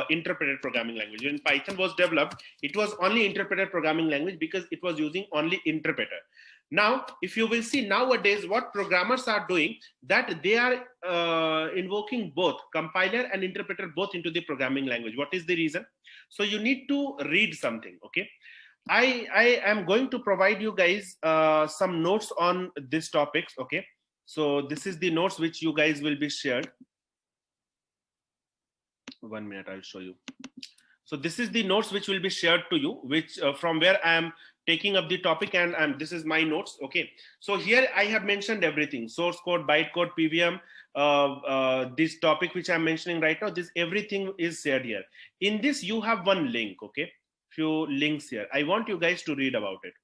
interpreted programming language. When Python was developed, it was only interpreted programming language because it was using only interpreter. Now, if you will see nowadays, what programmers are doing, that they are invoking both compiler and interpreter both into the programming language. What is the reason? So you need to read something. Okay, I am going to provide you guys some notes on these topics. Okay. So this is the notes which you guys will be shared. 1 minute, I'll show you. So this is the notes which will be shared to you, which from where I am taking up the topic, and this is my notes. Okay, so here I have mentioned everything: source code, bytecode, PVM, this topic which I'm mentioning right now. This everything is shared here. In this, you have one link. Okay, few links here. I want you guys to read about it.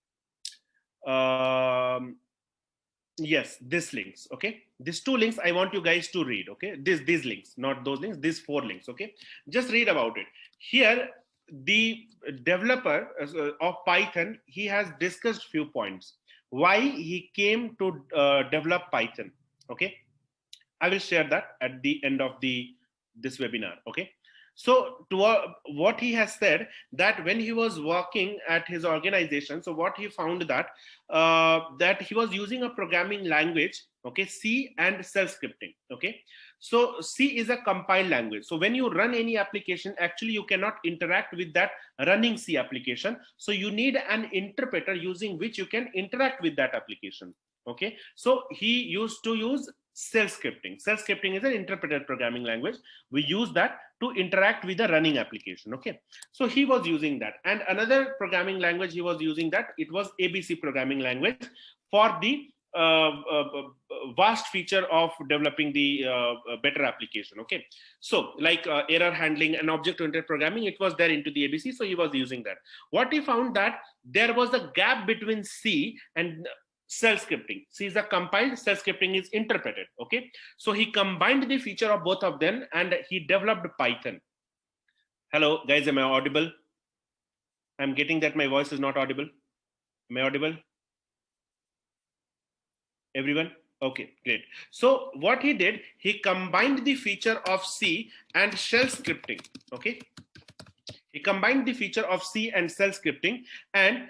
Yes, these links. Okay, these two links I want you guys to read. Okay, these links, not those links, these 4 links. Okay, just read about it. Here the developer of Python, he has discussed few points why he came to develop Python. Okay, I will share that at the end of this webinar. Okay, so to what he has said, that when he was working at his organization, so what he found that that he was using a programming language, okay, C and self-scripting. Okay, so C is a compiled language. So when you run any application, actually you cannot interact with that running C application. So you need an interpreter using which you can interact with that application. Okay, so he used to use self-scripting. Self-scripting is an interpreted programming language. We use that to interact with the running application. Okay, so he was using that. And another programming language he was using, that it was ABC programming language for the vast feature of developing the better application. Okay, so like error handling and object-oriented programming, it was there into the ABC, so he was using that. What he found that there was a gap between C and cell scripting. C is a compiled, cell scripting is interpreted. Okay, so he combined the feature of both of them and he developed Python. Hello guys, am I audible? I'm getting that my voice is not audible. Am I audible? Everyone? Okay, great. So what he did, he combined the feature of C and shell scripting. Okay, he combined the feature of C and shell scripting, and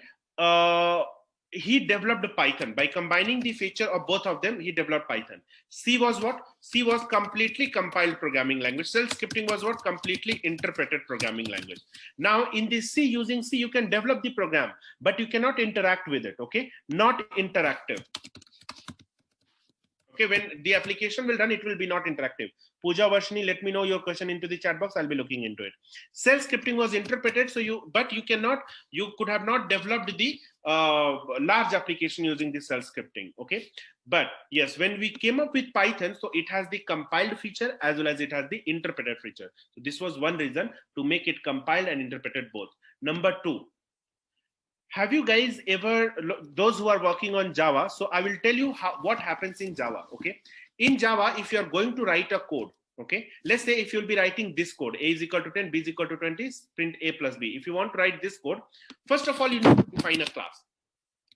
he developed Python. By combining the feature of both of them, he developed Python. C was what? C was completely compiled programming language. Shell scripting was what? Completely interpreted programming language. Now in this C, using C, you can develop the program, but you cannot interact with it. Okay, not interactive. Okay, when the application will run, it will be not interactive. Pooja Varshini, let me know your question into the chat box. I'll be looking into it. Shell scripting was interpreted, so you could have not developed the large application using the shell scripting. Okay, but yes, when we came up with Python, so it has the compiled feature as well as it has the interpreted feature. So this was one reason to make it compiled and interpreted both. Number two, have you guys ever, those who are working on Java, so I will tell you what happens in Java. Okay, in Java, if you are going to write a code, okay, let's say if you'll be writing this code, a is equal to 10, b is equal to 20, print a plus b. If you want to write this code, first of all, you need to define a class.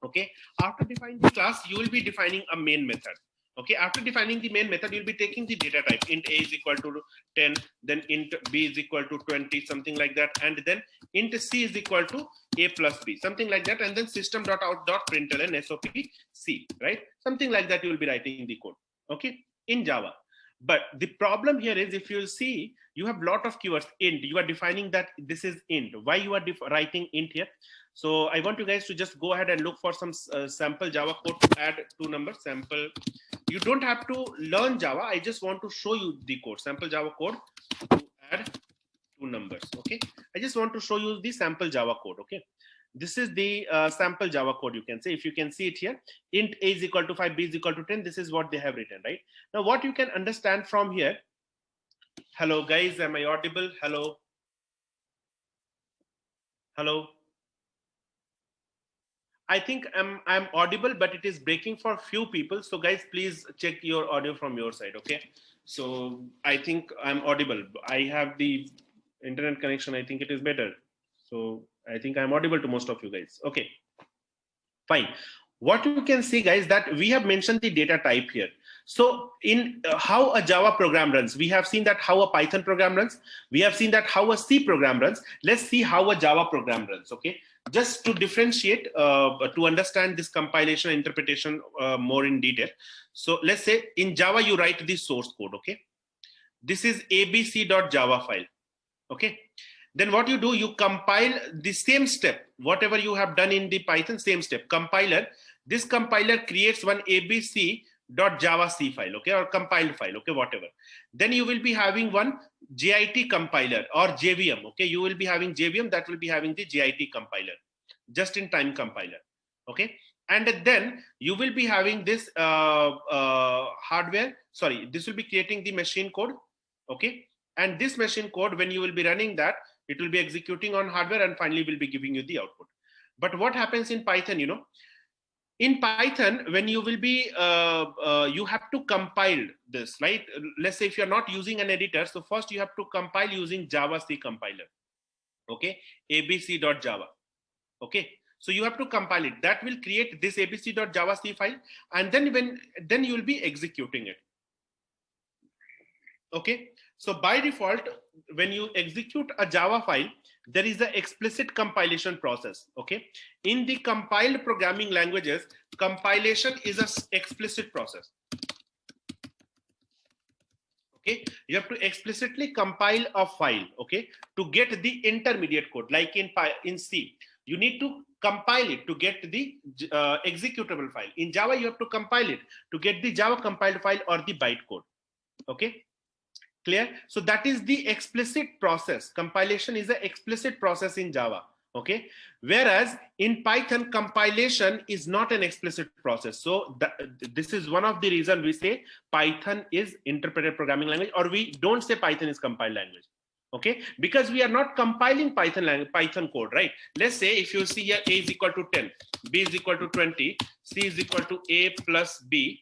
Okay, after defining the class, you will be defining a main method. Okay, after defining the main method, you'll be taking the data type, int a is equal to 10, then int b is equal to 20, something like that, and then int c is equal to a plus b, something like that, and then system.out.println sop c, right? Something like that you will be writing the code, okay, in Java. But the problem here is, if you'll see, you have a lot of keywords. Int, you are defining that this is int. Why you are writing int here? So I want you guys to just go ahead and look for some sample Java code to add two numbers. Sample. You don't have to learn Java. I just want to show you the code. Sample Java code to add two numbers. Okay. I just want to show you the sample Java code. Okay. This is the sample Java code, you can say. If you can see it here, int a is equal to 5, b is equal to 10. This is what they have written, right? Now, what you can understand from here. Hello, guys. Am I audible? Hello. Hello. I think I'm audible, but it is breaking for few people. So guys, please check your audio from your side. Okay. So I think I'm audible. I have the internet connection. I think it is better. So I think I'm audible to most of you guys. Okay, fine. What you can see, guys, that we have mentioned the data type here. So in how a Java program runs, we have seen that how a Python program runs. We have seen that how a C program runs. Let's see how a Java program runs. Okay, just to differentiate, to understand this compilation and interpretation more in detail. So let's say in Java, you write the source code. Okay, this is abc.java file. Okay, then what you do, you compile the same step, whatever you have done in the Python, same step, compiler. This compiler creates one abc.java C file, okay, or compiled file, okay, whatever. Then you will be having one JIT compiler or JVM, okay. You will be having JVM that will be having the JIT compiler, just-in-time compiler, okay. And then you will be having this hardware. Sorry, this will be creating the machine code, okay. And this machine code, when you will be running that, it will be executing on hardware and finally will be giving you the output. But what happens in Python, you know, in Python, when you will be, you have to compile this, right? Let's say if you're not using an editor, so first you have to compile using Java C compiler, okay, abc.java, okay. So you have to compile it. That will create this abc.java C file, and then you will be executing it, okay. So by default, when you execute a Java file, there is an explicit compilation process, okay. In the compiled programming languages, compilation is an explicit process, okay. You have to explicitly compile a file, okay, to get the intermediate code. Like in C, you need to compile it to get the executable file. In Java, you have to compile it to get the Java compiled file or the bytecode, okay. Clear? So that is the explicit process. Compilation is an explicit process in Java. Okay, whereas in Python, compilation is not an explicit process. So this is one of the reasons we say Python is interpreted programming language, or we don't say Python is compiled language. Okay, because we are not compiling Python code, right? Let's say if you see here a is equal to 10, b is equal to 20, c is equal to a plus b,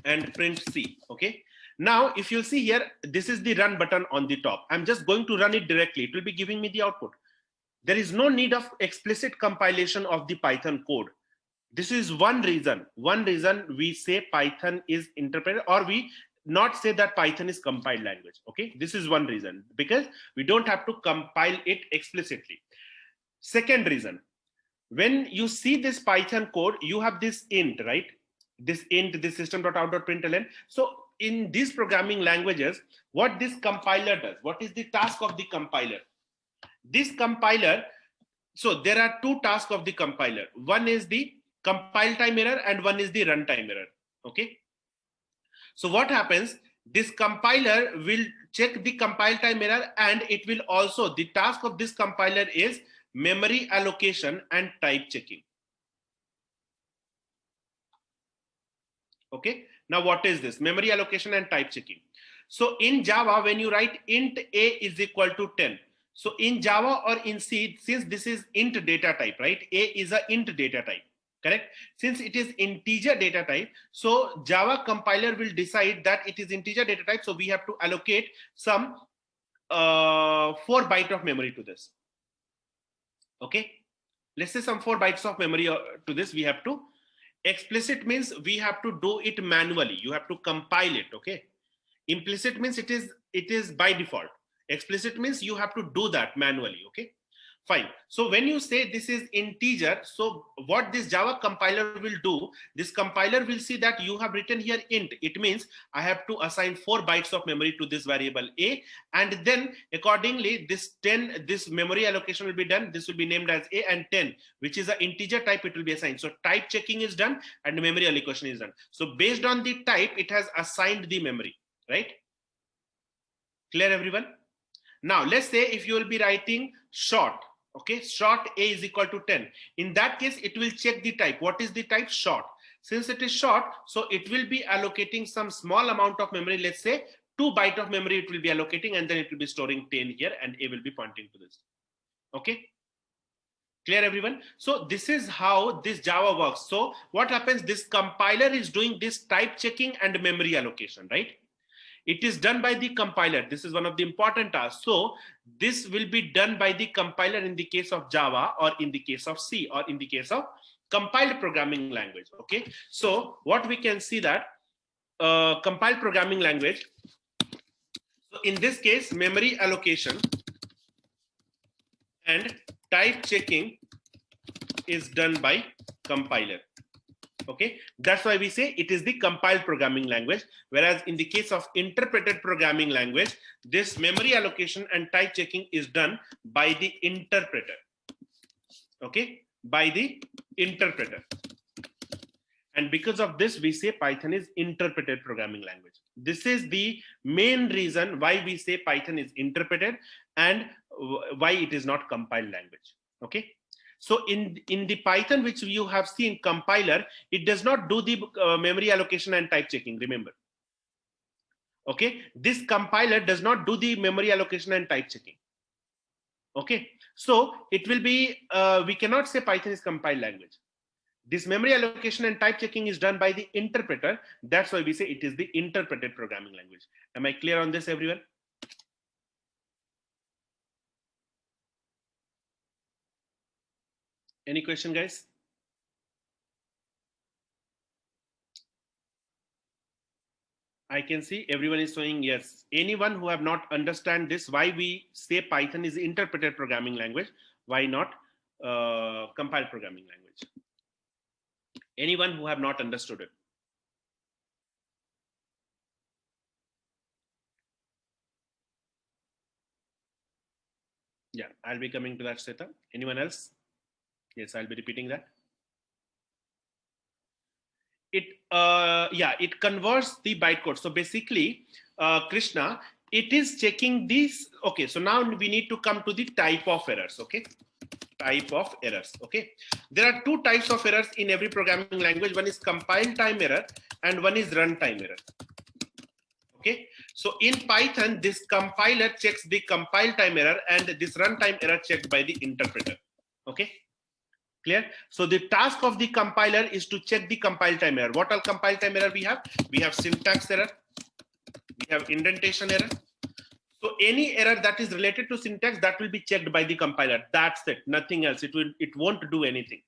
and print c. Okay, now if you see here, this is the run button on the top. I'm just going to run it directly. It will be giving me the output. There is no need of explicit compilation of the Python code. This is one reason we say Python is interpreted, or we not say that Python is compiled language. Okay, this is one reason, because we don't have to compile it explicitly. Second reason, when you see this Python code, you have this int, right? This int, this system.out.println. So in these programming languages, what this compiler does, what is the task of the compiler? This compiler, so there are two tasks of the compiler. One is the compile time error and one is the runtime error. Okay, so what happens, this compiler will check the compile time error, and it will also, the task of this compiler is memory allocation and type checking. Okay, now what is this memory allocation and type checking? So in Java, when you write int a is equal to 10, so in Java or in C, since this is int data type, right? A is a int data type, correct? Since it is integer data type, so Java compiler will decide that it is integer data type. So we have to allocate some 4 bytes of memory to this. Okay, let's say some 4 bytes of memory to this we have to. Explicit means we have to do it manually. You have to compile it. Okay, implicit means it is by default. Explicit means you have to do that manually. Okay, fine. So when you say this is integer, so what this Java compiler will do, this compiler will see that you have written here int. It means I have to assign 4 bytes of memory to this variable a, and then accordingly this memory allocation will be done. This will be named as a, and 10, which is an integer type, it will be assigned. So type checking is done and memory allocation is done. So based on the type, it has assigned the memory, right? Clear, everyone? Now let's say if you will be writing short, okay, short a is equal to 10. In that case, it will check the type. What is the type? Short. Since it is short, so it will be allocating some small amount of memory. Let's say 2 bytes of memory it will be allocating, and then it will be storing 10 here, and a will be pointing to this. Okay, clear, everyone? So this is how this Java works. So what happens, this compiler is doing this type checking and memory allocation, right? It is done by the compiler. This is one of the important tasks. So this will be done by the compiler in the case of Java, or in the case of C, or in the case of compiled programming language. Okay, so what we can see that compiled programming language, so in this case, memory allocation and type checking is done by compiler. Okay, that's why we say it is the compiled programming language. Whereas in the case of interpreted programming language, this memory allocation and type checking is done by the interpreter. Okay, by the interpreter. And because of this, we say Python is interpreted programming language. This is the main reason why we say Python is interpreted and why it is not compiled language. Okay. So in the Python which you have seen compiler, it does not do the memory allocation and type checking, remember. Okay, this compiler does not do the memory allocation and type checking. Okay, so it will be, we cannot say Python is compiled language. This memory allocation and type checking is done by the interpreter. That's why we say it is the interpreted programming language. Am I clear on this, everyone? Any question, guys? I can see everyone is saying yes. Anyone who have not understand this, why we say Python is interpreted programming language, why not compiled programming language? Anyone who have not understood it? Yeah, I'll be coming to that, Seta. Anyone else? Yes, I'll be repeating that. It it converts the bytecode. So basically, Krishna, it is checking these. Okay, so now we need to come to the type of errors. Okay, type of errors. Okay, there are two types of errors in every programming language. One is compile time error and one is runtime error. Okay, so in Python, this compiler checks the compile time error and this runtime error checked by the interpreter. Okay, clear? So the task of the compiler is to check the compile time error. What all compile time error we have? We have syntax error, we have indentation error. So any error that is related to syntax, that will be checked by the compiler. That's it, nothing else. It won't do anything.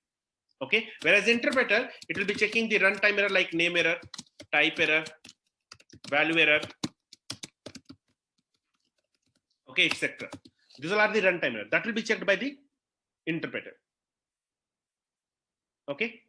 Okay, whereas interpreter, it will be checking the runtime error like name error, type error, value error, okay, etc. These all are the runtime error that will be checked by the interpreter. Okay.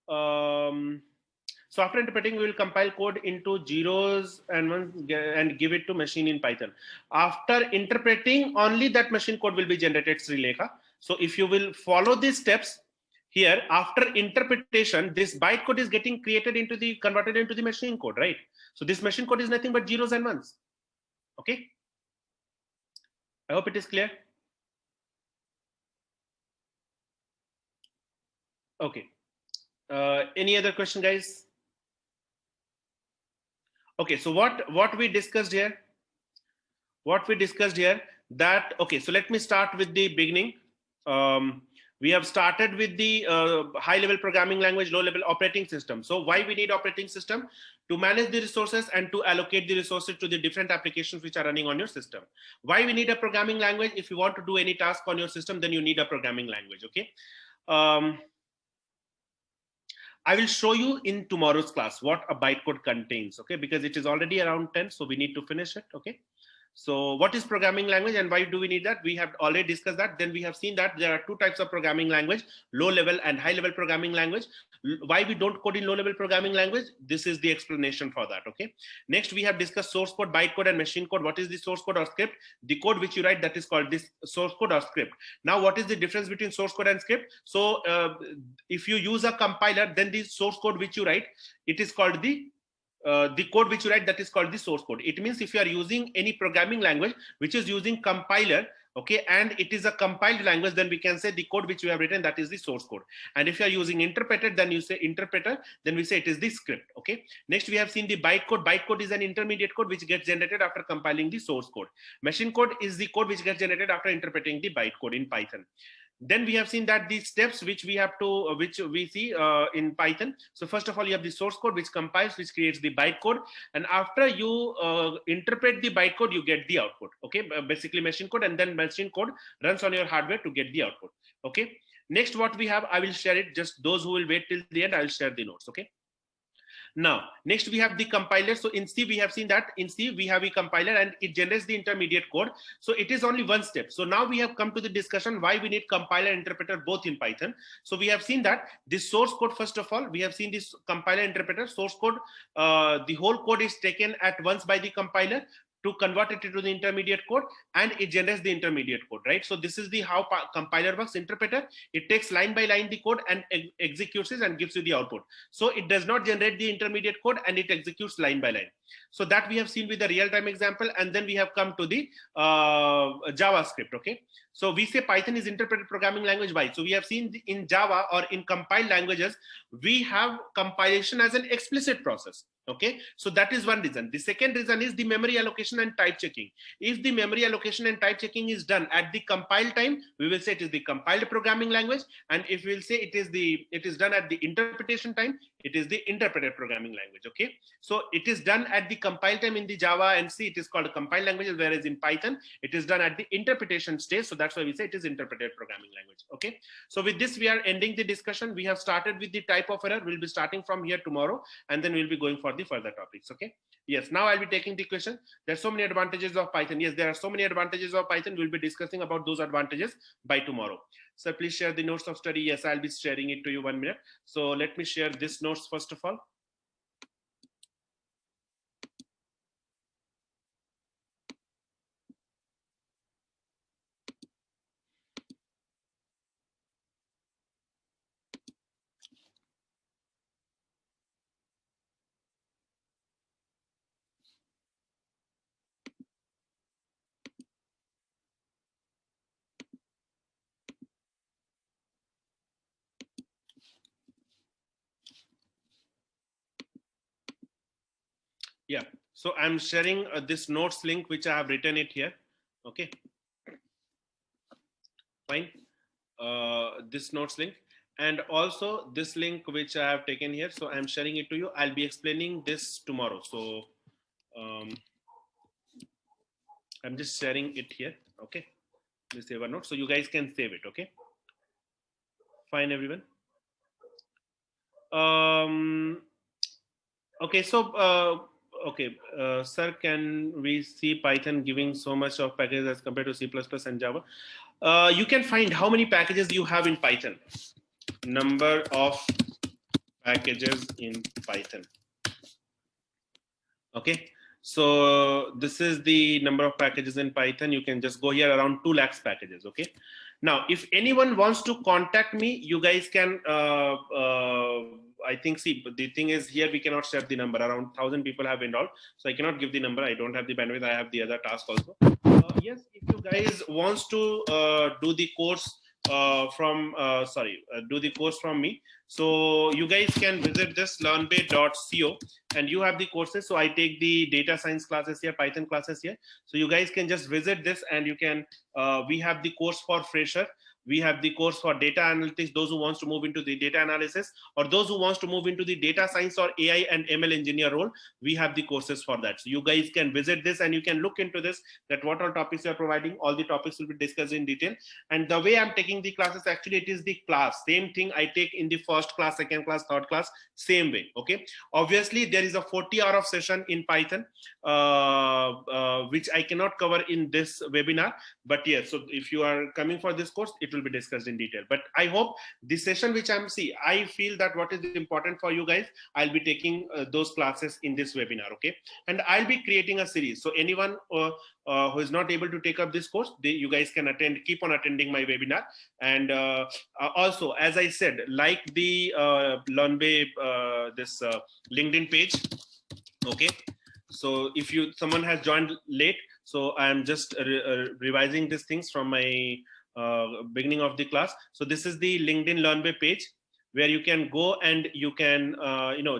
So after interpreting, we will compile code into zeros and ones and give it to machine in Python. After interpreting, only that machine code will be generated, Srilekha. So if you will follow these steps here, after interpretation, this byte code is getting created into the converted into the machine code, right? So this machine code is nothing but zeros and ones. Okay. I hope it is clear. Okay. Any other question, guys? Okay, so what we discussed here, that, okay, so let me start with the beginning. We have started with the high level programming language, low level operating system. So why we need operating system? To manage the resources and to allocate the resources to the different applications which are running on your system. Why we need a programming language? If you want to do any task on your system, then you need a programming language. Okay. I will show you in tomorrow's class what a bytecode contains, okay, because it is already around 10, so we need to finish it, okay. So what is programming language and why do we need that? We have already discussed that. Then we have seen that there are two types of programming language, low level and high level programming language. Why we don't code in low level programming language? This is the explanation for that, okay. Next, we have discussed source code, bytecode and machine code. What is the source code or script? The code which you write, that is called this source code or script. Now, what is the difference between source code and script? So if you use a compiler, then the source code which you write, it is called the code which you write, that is called the source code. It means if you are using any programming language which is using compiler, okay, and it is a compiled language, then we can say the code which you have written, that is the source code. And if you are using interpreter, then you say interpreter, then we say it is the script, okay. Next, we have seen the byte code. Byte code is an intermediate code which gets generated after compiling the source code. Machine code is the code which gets generated after interpreting the byte code in Python. Then we have seen that the steps which we have to, which we see in Python. So first of all, you have the source code which compiles, which creates the bytecode, and after you interpret the bytecode, you get the output. Okay, basically machine code, and then machine code runs on your hardware to get the output. Okay. Next, what we have, I will share it. Just those who will wait till the end, I will share the notes. Okay. Now, next we have the compiler. So in C, we have seen that in C, we have a compiler and it generates the intermediate code. So it is only one step. So now we have come to the discussion why we need compiler and interpreter both in Python. So we have seen that this source code, first of all, we have seen this compiler interpreter source code. The whole code is taken at once by the compiler to convert it into the intermediate code, and it generates the intermediate code, right? So this is the how compiler works. Interpreter, it takes line by line the code and executes it and gives you the output. So it does not generate the intermediate code and it executes line by line. So that we have seen with the real-time example, and then we have come to the JavaScript, okay? So we say Python is interpreted programming language. Why? So we have seen in Java or in compiled languages, we have compilation as an explicit process. Okay, so that is one reason. The second reason is the memory allocation and type checking. If the memory allocation and type checking is done at the compile time, we will say it is the compiled programming language, and if we will say it is done at the interpretation time, it is the interpreted programming language. Okay, so it is done at the compile time in the Java and C, it is called a compiled language, whereas in Python it is done at the interpretation stage. So that's why we say it is interpreted programming language. Okay, so with this we are ending the discussion. We have started with the type of error. We'll be starting from here tomorrow, and then we'll be going for the further topics. Okay, yes, now I'll be taking the question. There's so many advantages of Python. Yes, there are so many advantages of Python. We'll be discussing about those advantages by tomorrow. So please share the notes of study. Yes, I'll be sharing it to you 1 minute. So let me share this notes first of all. Yeah, so I'm sharing this notes link which I have written it here. Okay, fine. This notes link, and also this link which I have taken here, so I'm sharing it to you. I'll be explaining this tomorrow, so I'm just sharing it here. Okay, please save a note so you guys can save it. Okay, fine, everyone. Okay, so okay, sir, can we see Python giving so much of packages as compared to C++ and Java? You can find how many packages you have in Python. Number of packages in Python. Okay, so this is the number of packages in Python. You can just go here, around 2 lakhs packages. Okay, now if anyone wants to contact me, you guys can I think, see, but the thing is here we cannot share the number. Around 1,000 people have enrolled, so I cannot give the number. I don't have the bandwidth. I have the other task also. Yes, if you guys wants to do the course do the course from me, so you guys can visit this learnbay.co, and you have the courses. So I take the data science classes here, Python classes here, so you guys can just visit this, and you can we have the course for fresher, we have the course for data analytics, those who wants to move into the data analysis, or those who wants to move into the data science or AI and ML engineer role. We have the courses for that, so you guys can visit this and you can look into this, that what all topics you are providing. All the topics will be discussed in detail, and the way I'm taking the classes, actually it is the class, same thing I take in the first class, second class, third class, same way. Okay, obviously there is a 40-hour of session in Python which I cannot cover in this webinar, but yes, so if you are coming for this course, it will be discussed in detail. But I hope this session which I feel that what is important for you guys, I'll be taking those classes in this webinar. Okay, and I'll be creating a series, so anyone who is not able to take up this course, you guys can keep on attending my webinar. And also, as I said, like the Learnbay this LinkedIn page. Okay, so if someone has joined late, so I am just revising these things from my beginning of the class. So this is the LinkedIn Learnbay page, where you can go and you can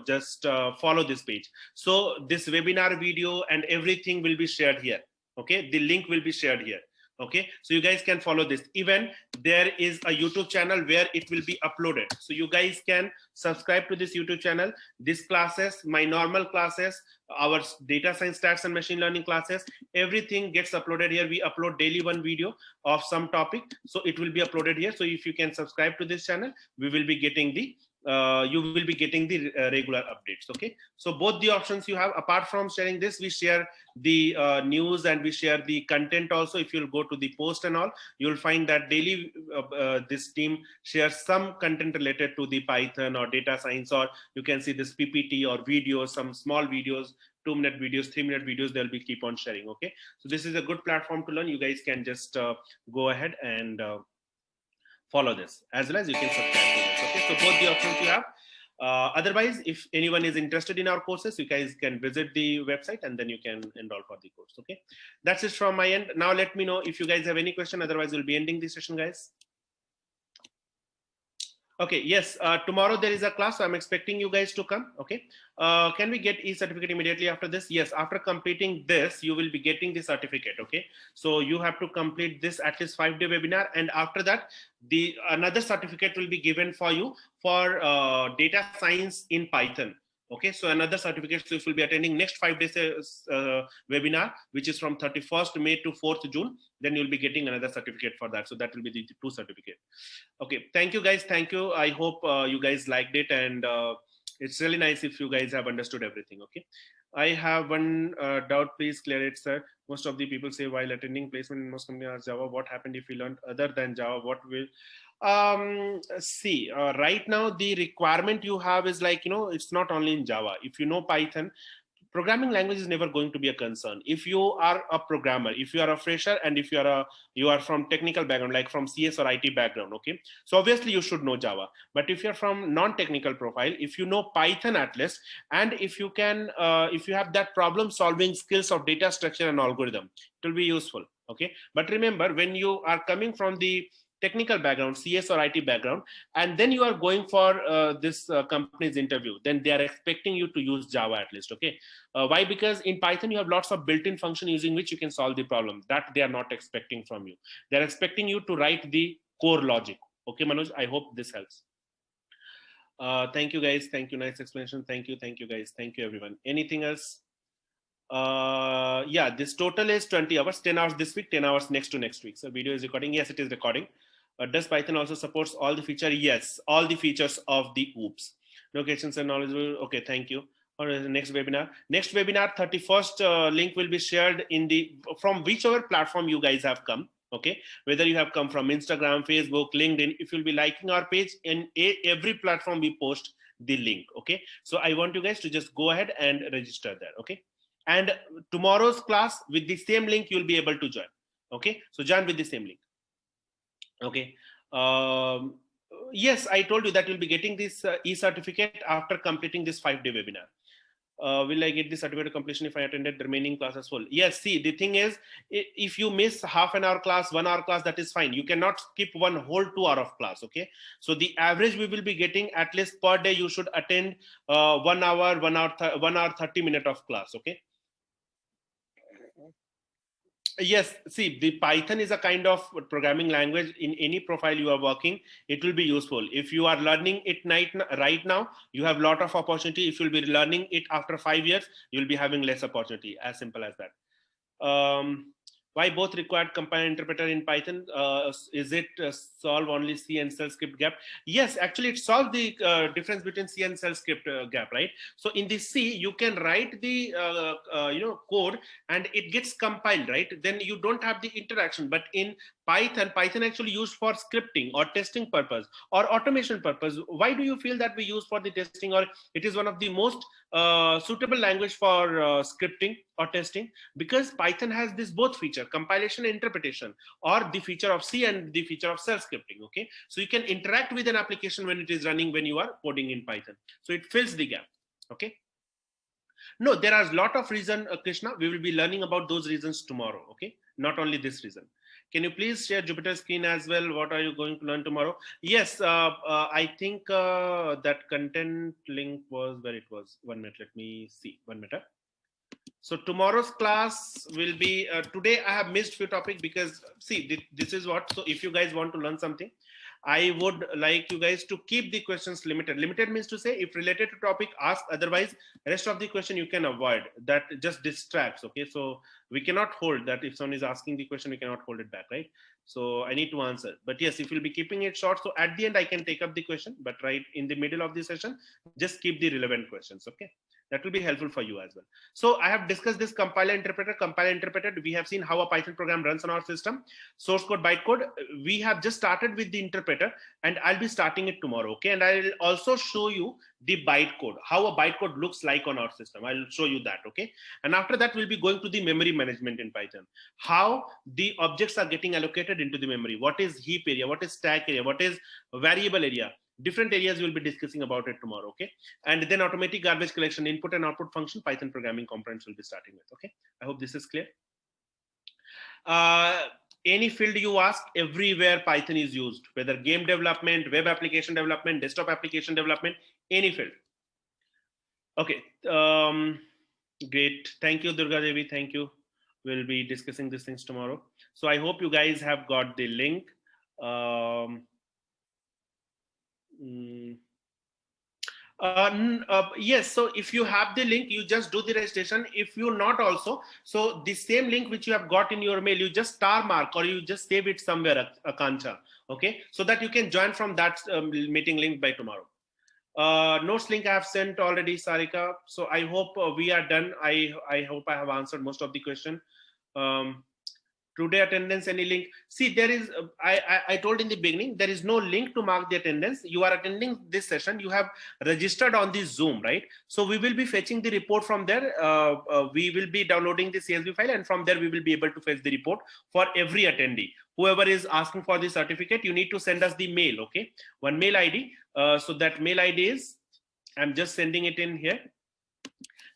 just follow this page. So this webinar video and everything will be shared here. Okay, the link will be shared here. Okay, so you guys can follow this. Even there is a YouTube channel where it will be uploaded, so you guys can subscribe to this YouTube channel. These classes, my normal classes, our data science, stats and machine learning classes, everything gets uploaded here. We upload daily one video of some topic, so it will be uploaded here. So if you can subscribe to this channel, we will be getting the you will be getting the regular updates. Okay, so both the options you have. Apart from sharing this, we share the news and we share the content also. If you'll go to the post and all, you'll find that daily this team shares some content related to the Python or data science, or you can see this PPT or videos, some small videos, 2-minute videos, 3-minute videos, they'll be keep on sharing. Okay, so this is a good platform to learn. You guys can just go ahead and follow this, as well as you can subscribe to this. Okay, so both the options you have. Otherwise, if anyone is interested in our courses, you guys can visit the website and then you can enroll for the course. Okay, that's it from my end. Now let me know if you guys have any question. Otherwise, we'll be ending the session, guys. Okay, yes, tomorrow there is a class, so I'm expecting you guys to come. Okay, can we get e-certificate immediately after this? Yes, after completing this, you will be getting the certificate. Okay, so you have to complete this at least 5-day webinar, and after that, another certificate will be given for you for data science in Python. Okay, so another certificate. So if you'll be attending next 5 days webinar, which is from 31st May to 4th June, then you'll be getting another certificate for that. So that will be the 2 certificates. Okay, thank you guys. Thank you. I hope you guys liked it, and it's really nice if you guys have understood everything. Okay, I have one doubt. Please clear it, sir. Most of the people say while attending placement in most companies are Java. What happened if we learned other than Java? What will see right now the requirement you have is like, it's not only in Java. If you know Python, programming language is never going to be a concern. If you are a programmer, if you are a fresher, and if you are from technical background, like from CS or IT background, okay, so obviously you should know Java. But if you're from non-technical profile, if you know Python at least, and if you can if you have that problem solving skills of data structure and algorithm, it will be useful. Okay, but remember, when you are coming from the technical background, CS or IT background, and then you are going for this company's interview, then they are expecting you to use Java at least. Okay, why? Because in Python you have lots of built-in function using which you can solve the problem. That they are not expecting from you. They are expecting you to write the core logic. Okay, Manoj, I hope this helps. Thank you guys. Thank you. Nice explanation. Thank you guys. Thank you everyone. Anything else? Yeah, this total is 20 hours, 10 hours this week, 10 hours next week. So video is recording. Yes, it is recording. Does Python also supports all the feature? Yes, all the features of the OOPS. Locations and knowledgeable. Okay, thank you. Or next webinar. Next webinar, 31st link will be shared in the from whichever platform you guys have come. Okay, whether you have come from Instagram, Facebook, LinkedIn. If you'll be liking our page, in every platform we post the link. Okay, so I want you guys to just go ahead and register there. Okay, and tomorrow's class with the same link you'll be able to join. Okay, so join with the same link. Okay. Yes, I told you that you'll be getting this e-certificate after completing this 5-day webinar. Will I get the certificate of completion if I attended the remaining classes full? Yes, see, the thing is, if you miss half an hour class, 1 hour class, that is fine. You cannot skip one whole 2 hour of class, okay? So the average we will be getting, at least per day, you should attend 1 hour, 1 hour, 30 minutes of class, okay? Yes, see, the Python is a kind of programming language. In any profile you are working, it will be useful. If you are learning it right now, you have a lot of opportunity. If you'll be learning it after 5 years, you'll be having less opportunity. As simple as that. Why both required compiler interpreter in Python? Is it solve only C and shell script gap? Yes, actually it solves the difference between C and shell script gap, right? So in the C, you can write the code and it gets compiled, right? Then you don't have the interaction. But in Python actually used for scripting or testing purpose or automation purpose. Why do you feel that we use for the testing, or it is one of the most suitable language for scripting or testing? Because Python has this both feature, compilation and interpretation, or the feature of C and the feature of shell scripting. Okay, so you can interact with an application when it is running, when you are coding in Python. So it fills the gap. Okay. No, there are a lot of reasons, Krishna. We will be learning about those reasons tomorrow. Okay, not only this reason. Can you please share Jupyter screen as well? What are you going to learn tomorrow? Yes, I think that content link was where it was. 1 minute, let me see. 1 minute. So tomorrow's class will be, today I have missed few topics because see, this is what, so if you guys want to learn something, I would like you guys to keep the questions limited. Limited means to say, if related to topic, ask. Otherwise, rest of the question you can avoid. That just distracts. Okay, so we cannot hold that. If someone is asking the question, we cannot hold it back, right? So I need to answer. But yes, if you'll be keeping it short, so at the end I can take up the question. But right in the middle of the session, just keep the relevant questions. Okay, that will be helpful for you as well. So I have discussed this compiler interpreter. Compiler interpreter, we have seen how a Python program runs on our system. Source code, bytecode. We have just started with the interpreter, and I'll be starting it tomorrow. Okay, and I'll also show you the bytecode, how a bytecode looks like on our system. I'll show you that. Okay, and after that we'll be going to the memory management in Python, how the objects are getting allocated into the memory, what is heap area, what is stack area, what is variable area. Different areas we'll be discussing about it tomorrow. Okay, and then automatic garbage collection, input and output function, Python programming components will be starting with. Okay, I hope this is clear. Any field you ask, everywhere Python is used, whether game development, web application development, desktop application development, any field. Okay, great. Thank you, Durga Devi. Thank you. We'll be discussing these things tomorrow. So I hope you guys have got the link. Yes, so if you have the link, you just do the registration. If you not also, so the same link which you have got in your mail, you just star mark or you just save it somewhere, Akanksha, okay, so that you can join from that meeting link by tomorrow. Notes link I have sent already, Sarika. So I hope we are done. I hope I have answered most of the question. Today attendance, any link? See, there is, I told in the beginning, there is no link to mark the attendance. You are attending this session, you have registered on this Zoom, right? So we will be fetching the report from there. We will be downloading the CSV file, and from there we will be able to fetch the report for every attendee. Whoever is asking for the certificate, you need to send us the mail, okay? One mail ID. So that mail ID is, I'm just sending it in here.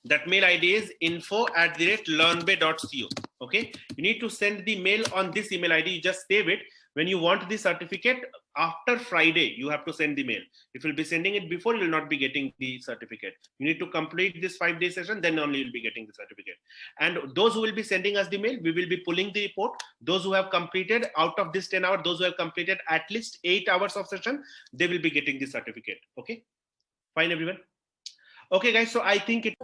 That mail ID is info@learnbay.co. Okay, you need to send the mail on this email ID. You just save it. When you want the certificate after Friday, you have to send the mail. If you'll be sending it before, you will not be getting the certificate. You need to complete this 5-day session, then only you'll be getting the certificate. And those who will be sending us the mail, we will be pulling the report. Those who have completed out of this 10 hours, those who have completed at least 8 hours of session, they will be getting the certificate. Okay, fine everyone. Okay guys, so I think it